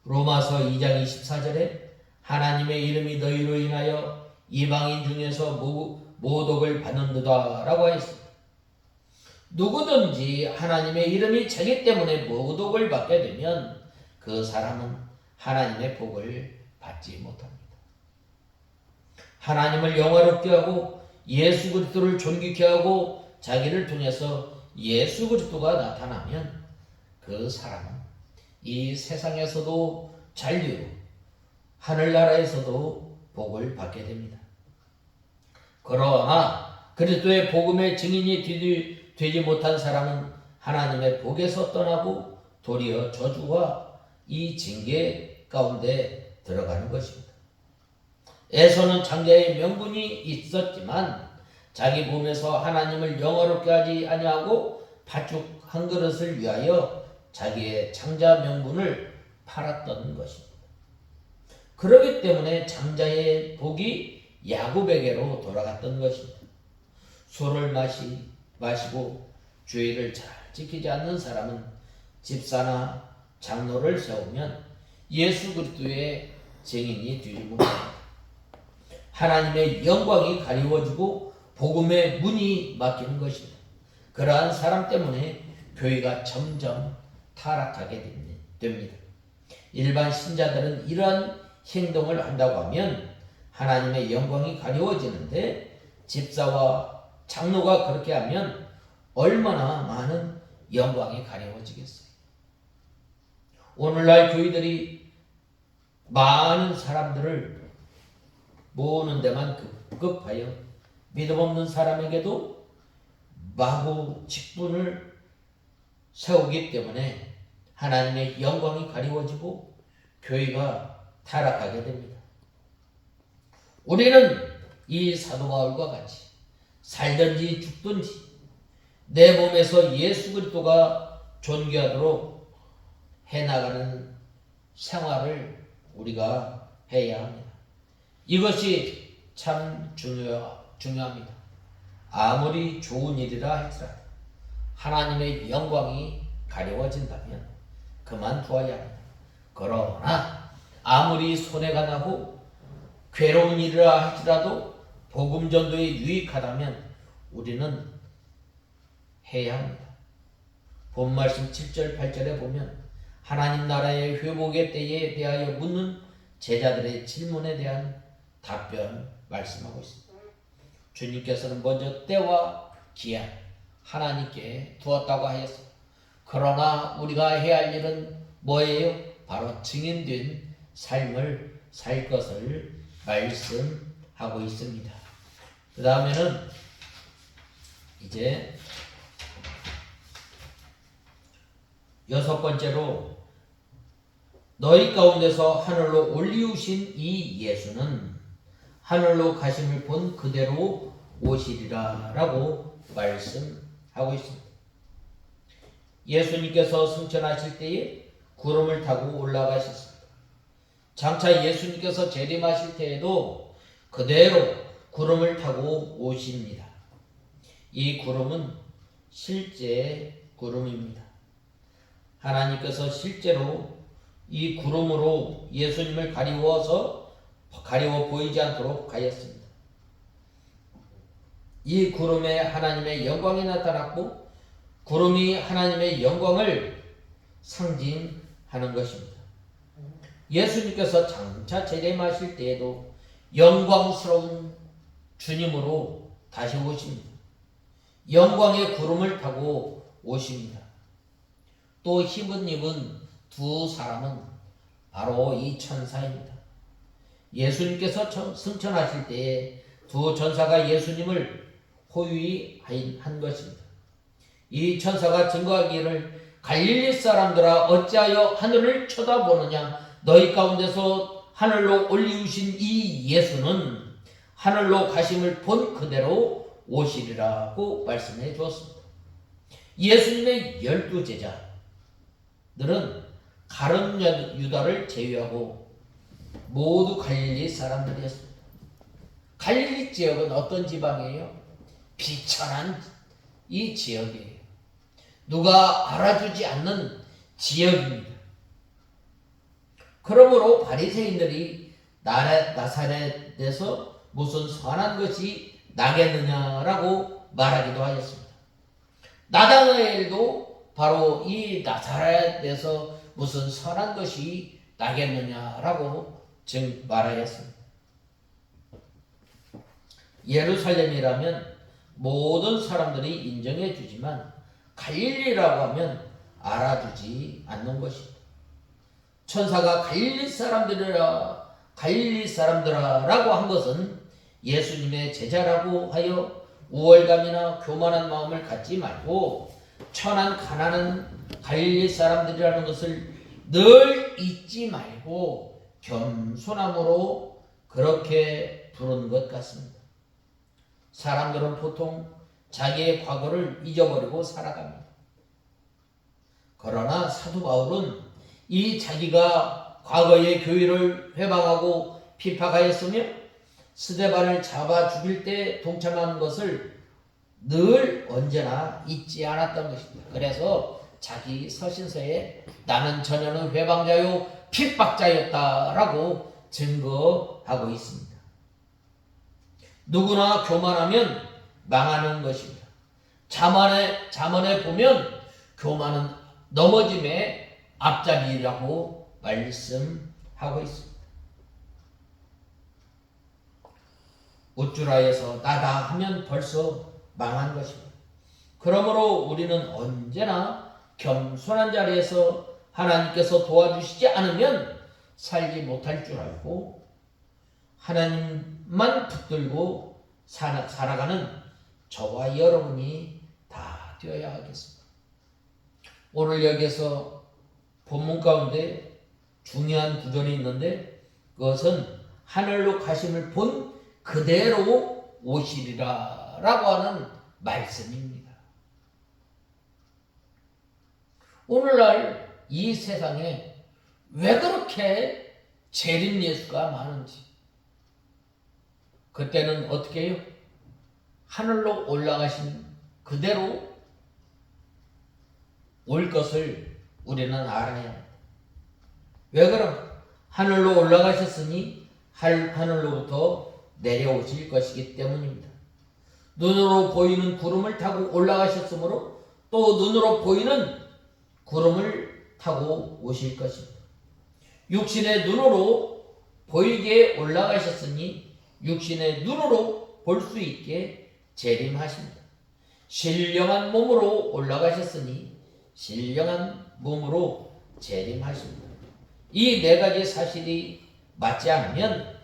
로마서 2장 24절에 하나님의 이름이 너희로 인하여 이방인 중에서 모독을 받는도다 라고 하였습니다. 누구든지 하나님의 이름이 자기 때문에 모독을 받게 되면 그 사람은 하나님의 복을 받지 못합니다. 하나님을 영화롭게 하고 예수 그리스도를 존귀케 하고 자기를 통해서 예수 그리스도가 나타나면 그 사람은 이 세상에서도 잔류, 하늘나라에서도 복을 받게 됩니다. 그러나 그리스도의 복음의 증인이 되지 못한 사람은 하나님의 복에서 떠나고 도리어 저주와 이 징계 가운데 들어가는 것입니다. 에서는 장자의 명분이 있었지만 자기 몸에서 하나님을 영화롭게 하지 아니하고 팥죽 한 그릇을 위하여 자기의 장자 명분을 팔았던 것입니다. 그렇기 때문에 장자의 복이 야곱에게로 돌아갔던 것입니다. 술을 마시고 주의를 잘 지키지 않는 사람은 집사나 장로를 세우면 예수 그리스도의 증인이 되지 못합니다. 하나님의 영광이 가리워지고 복음의 문이 막히는 것입니다. 그러한 사람 때문에 교회가 점점 타락하게 됩니다. 일반 신자들은 이러한 행동을 한다고 하면 하나님의 영광이 가리워지는데 집사와 장로가 그렇게 하면 얼마나 많은 영광이 가리워지겠어요. 오늘날 교회들이 많은 사람들을 모으는 데만 급급하여 믿음 없는 사람에게도 마구 직분을 세우기 때문에 하나님의 영광이 가리워지고 교회가 타락하게 됩니다. 우리는 이 사도 바울과 같이 살든지 죽든지 내 몸에서 예수 그리스도가 존귀하도록 해나가는 생활을 우리가 해야 합니다. 이것이 참 중요합니다. 아무리 좋은 일이라 할지라도 하나님의 영광이 가려워진다면 그만두어야 합니다. 그러나 아무리 손해가 나고 괴로운 일이라 할지라도 복음 전도에 유익하다면 우리는 해야 합니다. 본 말씀 7절 8절에 보면 하나님 나라의 회복의 때에 대하여 묻는 제자들의 질문에 대한 답변 말씀하고 있습니다. 주님께서는 먼저 때와 기한 하나님께 두었다고 하였습니다. 그러나 우리가 해야 할 일은 뭐예요? 바로 증인된 삶을 살 것을 말씀하고 있습니다. 그 다음에는 이제 6번째로 너희 가운데서 하늘로 올리우신 이 예수는 하늘로 가심을 본 그대로 오시리라 라고 말씀하고 있습니다. 예수님께서 승천하실 때에 구름을 타고 올라가셨습니다. 장차 예수님께서 재림하실 때에도 그대로 구름을 타고 오십니다. 이 구름은 실제 구름입니다. 하나님께서 실제로 이 구름으로 예수님을 가리워 보이지 않도록 하였습니다. 이 구름에 하나님의 영광이 나타났고 구름이 하나님의 영광을 상징하는 것입니다. 예수님께서 장차 재림하실 때에도 영광스러운 주님으로 다시 오십니다. 영광의 구름을 타고 오십니다. 또 흰옷 입은 두 사람은 바로 이 천사입니다. 예수님께서 승천하실 때에 두 천사가 예수님을 호위한 것입니다. 이 천사가 증거하기를 갈릴리 사람들아 어찌하여 하늘을 쳐다보느냐 너희 가운데서 하늘로 올리우신 이 예수는 하늘로 가심을 본 그대로 오시리라고 말씀해 주었습니다. 예수님의 12제자들은 가룟 유다를 제외하고 모두 갈릴리 사람들이었습니다. 갈릴리 지역은 어떤 지방이에요? 비천한 이 지역이에요. 누가 알아주지 않는 지역입니다. 그러므로 바리새인들이 나사렛에서 무슨 선한 것이 나겠느냐라고 말하기도 하였습니다. 나다나엘도 바로 이 나사렛에서 무슨 선한 것이 나겠느냐라고 말하였습니다. 예루살렘이라면 모든 사람들이 인정해 주지만 갈릴리라고 하면 알아주지 않는 것입니다. 천사가 갈릴리 사람들아라고 한 것은 예수님의 제자라고 하여 우월감이나 교만한 마음을 갖지 말고 천한 가난한 갈릴리 사람들이라는 것을 늘 잊지 말고 겸손함으로 그렇게 부르는 것 같습니다. 사람들은 보통 자기의 과거를 잊어버리고 살아갑니다. 그러나 사도 바울은 이 자기가 과거의 교회를 회방하고 핍박하였으며 스데반을 잡아 죽일 때 동참한 것을 늘 언제나 잊지 않았던 것입니다. 그래서 자기 서신서에 나는 전혀는 회방자요 핍박자였다라고 증거하고 있습니다. 누구나 교만하면 망하는 것입니다. 잠언에 보면 교만은 넘어짐의 앞잡이라고 말씀하고 있습니다. 우쭐하여서 나다 하면 벌써 망한 것입니다. 그러므로 우리는 언제나 겸손한 자리에서 하나님께서 도와주시지 않으면 살지 못할 줄 알고 하나님만 붙들고 살아가는 저와 여러분이 다 되어야 하겠습니다. 오늘 여기에서 본문 가운데 중요한 구절이 있는데 그것은 하늘로 가심을 본 그대로 오시리라 라고 하는 말씀입니다. 오늘날 이 세상에 왜 그렇게 재림 예수가 많은지 그때는 어떻게 해요? 하늘로 올라가신 그대로 올 것을 우리는 알아야 합니다. 왜 그럼? 하늘로 올라가셨으니 하늘로부터 내려오실 것이기 때문입니다. 눈으로 보이는 구름을 타고 올라가셨으므로 또 눈으로 보이는 구름을 타고 오실 것입니다. 육신의 눈으로 보이게 올라가셨으니 육신의 눈으로 볼 수 있게 재림하십니다. 신령한 몸으로 올라가셨으니 신령한 몸으로 재림하십니다. 이 네 가지 사실이 맞지 않으면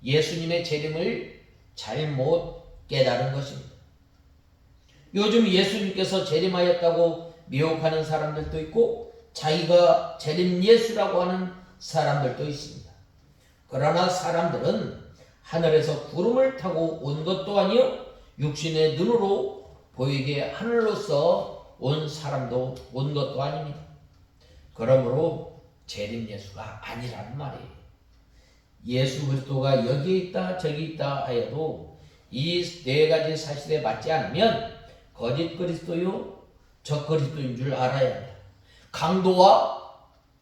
예수님의 재림을 잘못 깨달은 것입니다. 요즘 예수님께서 재림하였다고 미혹하는 사람들도 있고 자기가 재림 예수라고 하는 사람들도 있습니다. 그러나 사람들은 하늘에서 구름을 타고 온 것도 아니요 육신의 눈으로 보이게 하늘로서 온 사람도 온 것도 아닙니다. 그러므로 재림 예수가 아니라는 말이에요. 예수 그리스도가 여기에 있다 저기 있다 하여도 이 네 가지 사실에 맞지 않으면 거짓 그리스도요 적 그리스도인 줄 알아야 합니다. 강도와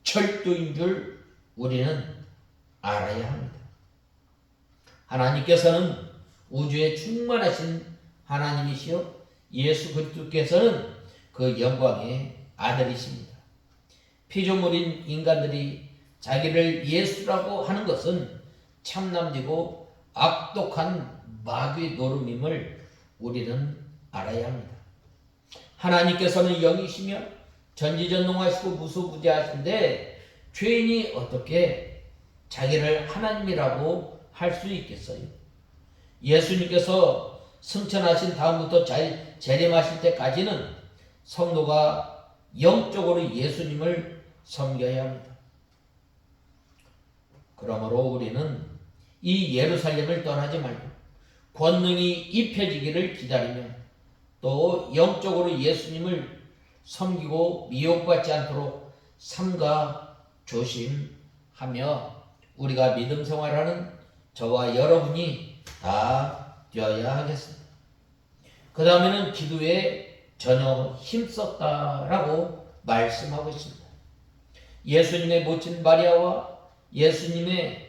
철도인 줄 우리는 알아야 합니다. 하나님께서는 우주에 충만하신 하나님이시요 예수 그리스도께서는 그 영광의 아들이십니다. 피조물인 인간들이 자기를 예수라고 하는 것은 참남되고 악독한 마귀 노름임을 우리는 알아야 합니다. 하나님께서는 영이시며 전지전능하시고 무소부재하신데 죄인이 어떻게 자기를 하나님이라고 할 수 있겠어요? 예수님께서 승천하신 다음부터 재림하실 때까지는 성도가 영적으로 예수님을 섬겨야 합니다. 그러므로 우리는 이 예루살렘을 떠나지 말고 권능이 입혀지기를 기다리며 또 영적으로 예수님을 섬기고 미혹받지 않도록 삼가 조심하며 우리가 믿음 생활하는 저와 여러분이 다 되어야 하겠습니다. 그 다음에는 기도에 전혀 힘썼다라고 말씀하고 있습니다. 예수님의 모친 마리아와 예수님의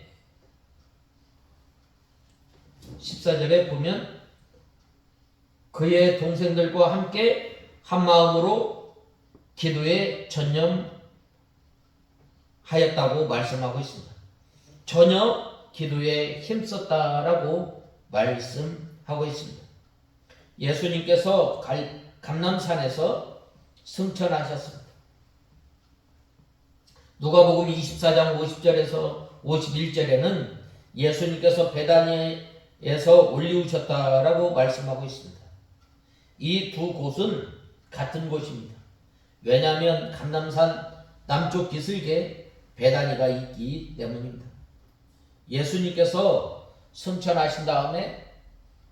14절에 보면 그의 동생들과 함께 한마음으로 기도에 전념하였다고 말씀하고 있습니다. 전혀 기도에 힘썼다라고 말씀하고 있습니다. 예수님께서 감람산에서 승천하셨습니다. 누가복음 24장 50절에서 51절에는 예수님께서 베다니에서 올리우셨다라고 말씀하고 있습니다. 이 두 곳은 같은 곳입니다. 왜냐하면 감람산 남쪽 기슭에 베다니가 있기 때문입니다. 예수님께서 승천하신 다음에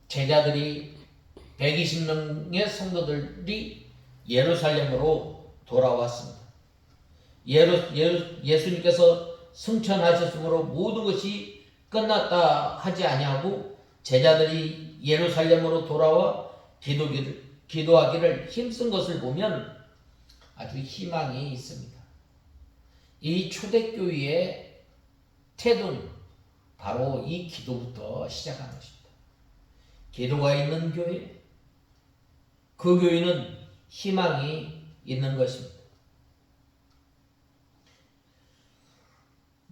제자들이 120명의 성도들이 예루살렘으로 돌아왔습니다. 예수님께서 승천하셨으므로 모든 것이 끝났다 하지 아니하고 제자들이 예루살렘으로 돌아와 기도하기를 힘쓴 것을 보면 아주 희망이 있습니다. 이 초대교회의 태도는 바로 이 기도부터 시작한 것입니다. 기도가 있는 교회, 그 교회는 희망이 있는 것입니다.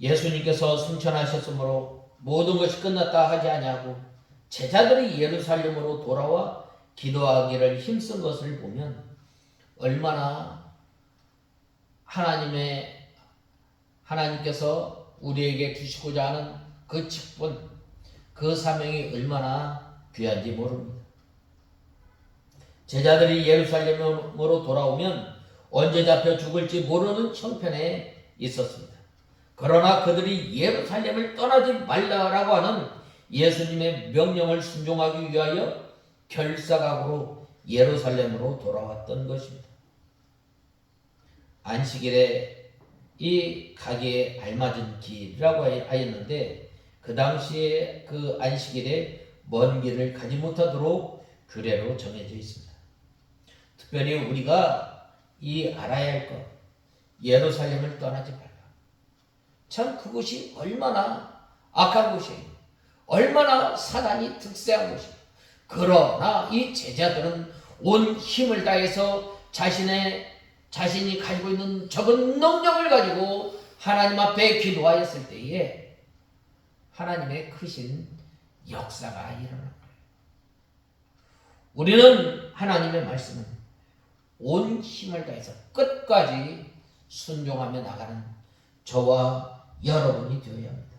예수님께서 승천하셨으므로 모든 것이 끝났다 하지 아니하고 제자들이 예루살렘으로 돌아와 기도하기를 힘쓴 것을 보면 얼마나 하나님께서 우리에게 주시고자 하는 그 직분, 그 사명이 얼마나 귀한지 모릅니다. 제자들이 예루살렘으로 돌아오면 언제 잡혀 죽을지 모르는 형편에 있었습니다. 그러나 그들이 예루살렘을 떠나지 말라라고 하는 예수님의 명령을 순종하기 위하여 결사각오로 예루살렘으로 돌아왔던 것입니다. 안식일에 이 가기에 알맞은 길이라고 하였는데 그 당시에 그 안식일에 먼 길을 가지 못하도록 규례로 정해져 있습니다. 특별히 우리가 이 알아야 할 것, 예루살렘을 떠나지 말라. 참 그것이 얼마나 악한 곳이에요. 얼마나 사단이 득세한 곳이에요. 그러나 이 제자들은 온 힘을 다해서 자신이 가지고 있는 적은 능력을 가지고 하나님 앞에 기도하였을 때에 하나님의 크신 역사가 일어난 거예요. 우리는 하나님의 말씀은 온 힘을 다해서 끝까지 순종하며 나가는 저와 여러분이 되어야 합니다.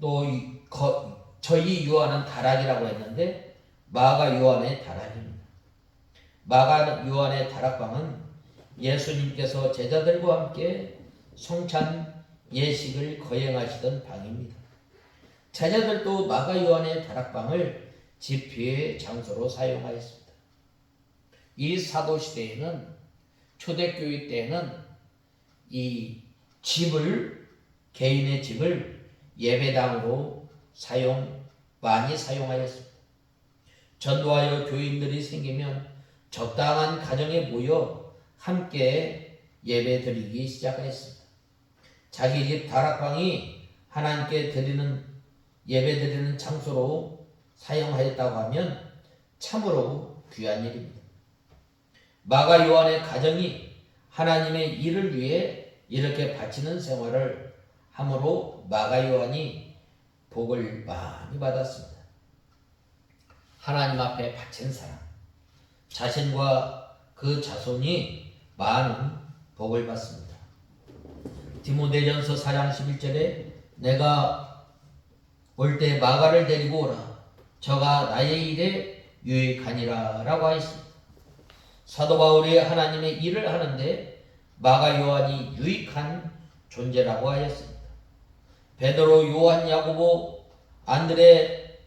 또 저희 요한은 다락이라고 했는데 마가 요한의 다락입니다. 마가 요한의 다락방은 예수님께서 제자들과 함께 성찬 예식을 거행하시던 방입니다. 제자들도 마가 요한의 다락방을 집회의 장소로 사용하였습니다. 이 사도시대에는 초대교회 때에는 이 개인의 집을 예배당으로 많이 사용하였습니다. 전도하여 교인들이 생기면 적당한 가정에 모여 함께 예배 드리기 시작했습니다. 자기 집 다락방이 하나님께 예배 드리는 장소로 사용하였다고 하면 참으로 귀한 일입니다. 마가 요한의 가정이 하나님의 일을 위해 이렇게 바치는 생활을 함으로 마가 요한이 복을 많이 받았습니다. 하나님 앞에 바친 사람, 자신과 그 자손이 많은 복을 받습니다. 디모데전서 4장 11절에 내가 올 때 마가를 데리고 오라. 저가 나의 일에 유익하니라 라고 하였습니다. 사도 바울이 하나님의 일을 하는데 마가 요한이 유익한 존재라고 하였습니다. 베드로, 요한, 야고보, 안드레,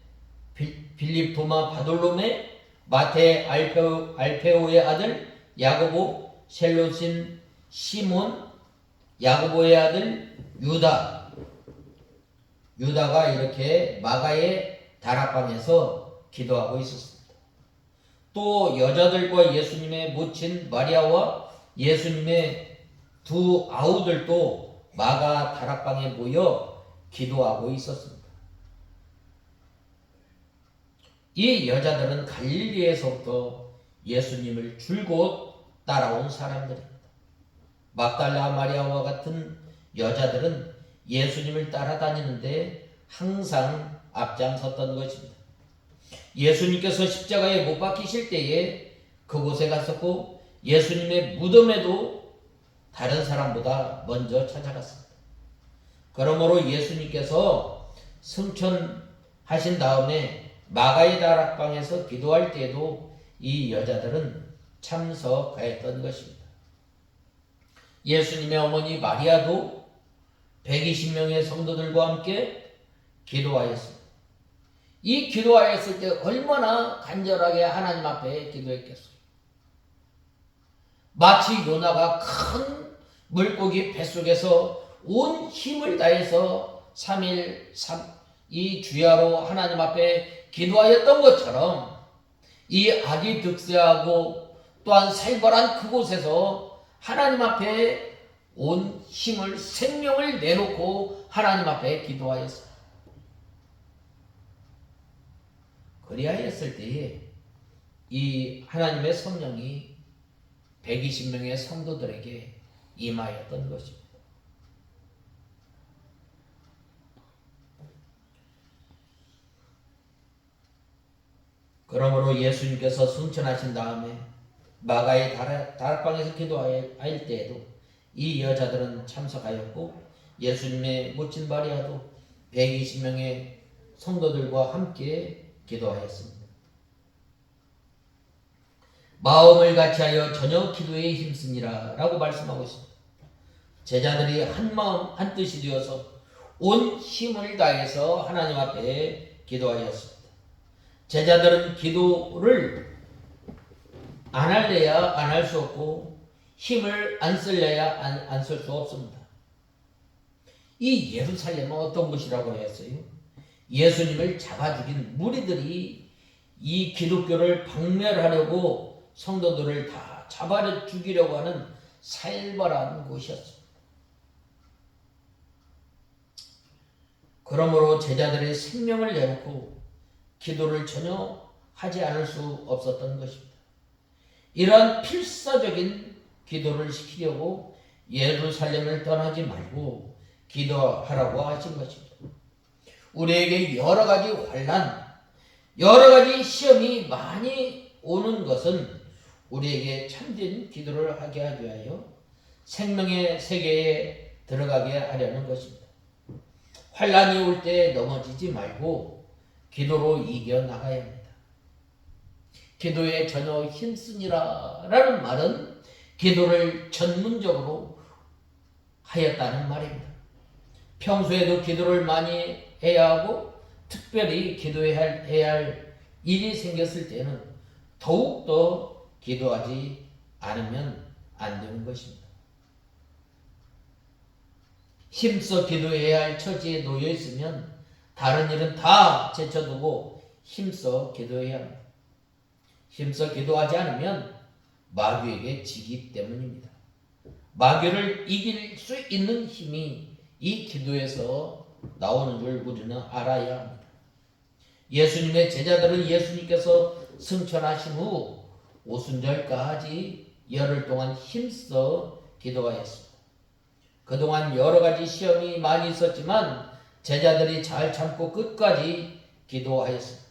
빌립, 도마, 바돌로메, 마테, 알페오의 아들 야고보, 셀로신, 시몬, 야고보의 아들 유다가 이렇게 마가의 다락방에서 기도하고 있었습니다. 또 여자들과 예수님의 모친 마리아와 예수님의 두 아우들도 마가 다락방에 모여 기도하고 있었습니다. 이 여자들은 갈릴리에서부터 예수님을 줄곧 따라온 사람들입니다. 막달라 마리아와 같은 여자들은 예수님을 따라다니는데 항상 앞장섰던 것입니다. 예수님께서 십자가에 못 박히실 때에 그곳에 갔었고 예수님의 무덤에도 다른 사람보다 먼저 찾아갔습니다. 그러므로 예수님께서 승천하신 다음에 마가의 다락방에서 기도할 때에도 이 여자들은 참석하였던 것입니다. 예수님의 어머니 마리아도 120명의 성도들과 함께 기도하였습니다. 이 기도하였을 때 얼마나 간절하게 하나님 앞에 기도했겠어요. 마치 요나가 큰 물고기 뱃속에서 온 힘을 다해서 3일 이 주야로 하나님 앞에 기도하였던 것처럼 이 악이 득세하고 또한 살벌한 그곳에서 하나님 앞에 온 힘을 생명을 내놓고 하나님 앞에 기도하였습니다. 그리하였을 때에 이 하나님의 성령이 120명의 성도들에게 임하였던 것입니다. 그러므로 예수님께서 승천하신 다음에 마가의 다락방에서 기도할 때에도 이 여자들은 참석하였고 예수님의 모친 마리아도 120명의 성도들과 함께 기도하였습니다. 마음을 같이하여 저녁 기도에 힘쓰니라 라고 말씀하고 있습니다. 제자들이 한 마음 한 뜻이 되어서 온 힘을 다해서 하나님 앞에 기도하였습니다. 제자들은 기도를 안 할래야 안 할 수 없고 힘을 안 쓸래야 안 쓸 수 없습니다. 이 예루살렘은 어떤 곳이라고 했어요? 예수님을 잡아 죽인 무리들이 이 기독교를 박멸하려고 성도들을 다 잡아 죽이려고 하는 살벌한 곳이었습니다. 그러므로 제자들의 생명을 내놓고 기도를 전혀 하지 않을 수 없었던 것입니다. 이러한 필사적인 기도를 시키려고 예루살렘을 떠나지 말고 기도하라고 하신 것입니다. 우리에게 여러 가지 환난, 여러 가지 시험이 많이 오는 것은 우리에게 참된 기도를 하게 하기 위하여 생명의 세계에 들어가게 하려는 것입니다. 환난이 올 때 넘어지지 말고 기도로 이겨나가야 합니다. 기도에 전혀 힘쓰니라 라는 말은 기도를 전문적으로 하였다는 말입니다. 평소에도 기도를 많이 해야 하고 특별히 기도해야 할 일이 생겼을 때는 더욱더 기도하지 않으면 안 되는 것입니다. 힘써 기도해야 할 처지에 놓여 있으면 다른 일은 다 제쳐두고 힘써 기도해야 합니다. 힘써 기도하지 않으면 마귀에게 지기 때문입니다. 마귀를 이길 수 있는 힘이 이 기도에서 나오는 줄 우리는 알아야 합니다. 예수님의 제자들은 예수님께서 승천하신 후 오순절까지 열흘 동안 힘써 기도하였습니다. 그동안 여러 가지 시험이 많이 있었지만 제자들이 잘 참고 끝까지 기도하였습니다.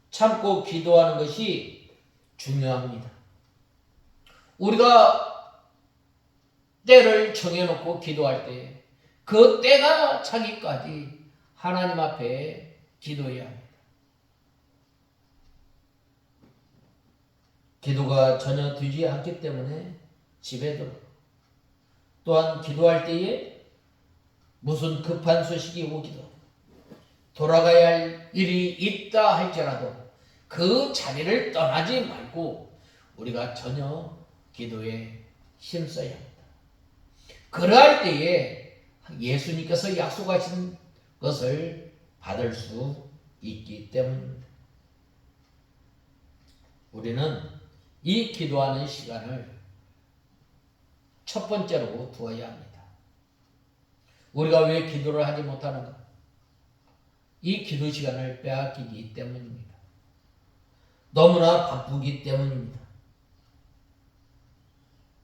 참고 기도하는 것이 중요합니다. 우리가 때를 정해놓고 기도할 때 그 때가 차기까지 하나님 앞에 기도해야 합니다. 기도가 전혀 되지 않기 때문에 집에 들어 또한 기도할 때에 무슨 급한 소식이 오기도 돌아가야 할 일이 있다 할지라도 그 자리를 떠나지 말고 우리가 전혀 기도에 힘써야 합니다. 그러할 때에 예수님께서 약속하신 것을 받을 수 있기 때문입니다. 우리는 이 기도하는 시간을 첫 번째로 두어야 합니다. 우리가 왜 기도를 하지 못하는가? 이 기도 시간을 빼앗기기 때문입니다. 너무나 바쁘기 때문입니다.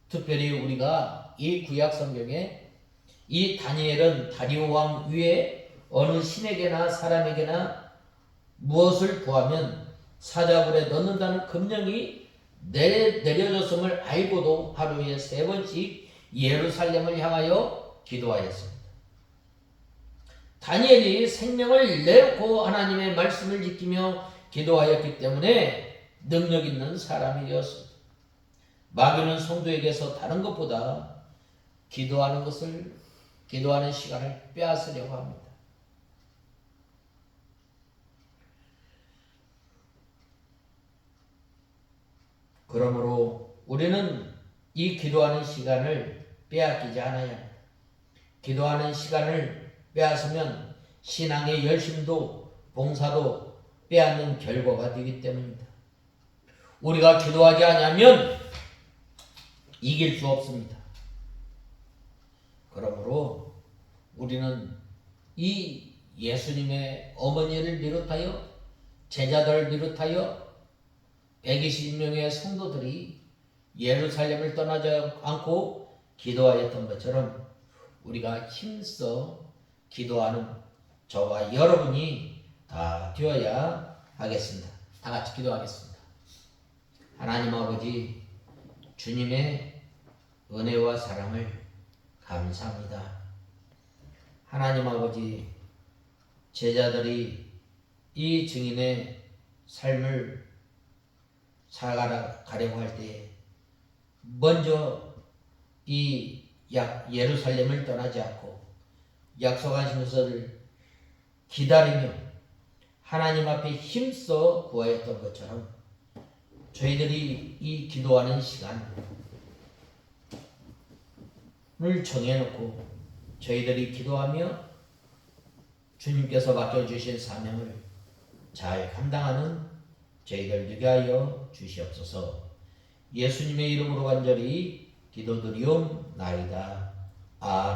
특별히 우리가 이 구약 성경에 이 다니엘은 다리오 왕 위에 어느 신에게나 사람에게나 무엇을 구하면 사자굴에 넣는다는 금령이 내려졌음을 알고도 하루에 3번씩 예루살렘을 향하여 기도하였습니다. 다니엘이 생명을 내놓고 하나님의 말씀을 지키며 기도하였기 때문에 능력 있는 사람이 되었습니다. 마귀는 성도에게서 다른 것보다 기도하는 시간을 빼앗으려고 합니다. 그러므로 우리는 이 기도하는 시간을 빼앗기지 않아야 합니다. 기도하는 시간을 빼앗으면 신앙의 열심도 봉사도 빼앗는 결과가 되기 때문입니다. 우리가 기도하지 않으면 이길 수 없습니다. 그러므로 우리는 이 예수님의 어머니를 비롯하여 제자들을 비롯하여 120명의 성도들이 예루살렘을 떠나지 않고 기도하였던 것처럼 우리가 힘써 기도하는 저와 여러분이 다 되어야 하겠습니다. 다 같이 기도하겠습니다. 하나님 아버지, 주님의 은혜와 사랑을 감사합니다. 하나님 아버지, 제자들이 이 증인의 삶을 살아가려고 할 때 먼저 이 예루살렘을 떠나지 않고 약속하신 것을 기다리며 하나님 앞에 힘써 구하였던 것처럼 저희들이 이 기도하는 시간을 정해놓고 저희들이 기도하며 주님께서 맡겨주신 사명을 잘 감당하는 저희들 되게 하여 주시옵소서. 예수님의 이름으로 간절히 기도드리옵나이다. 아멘.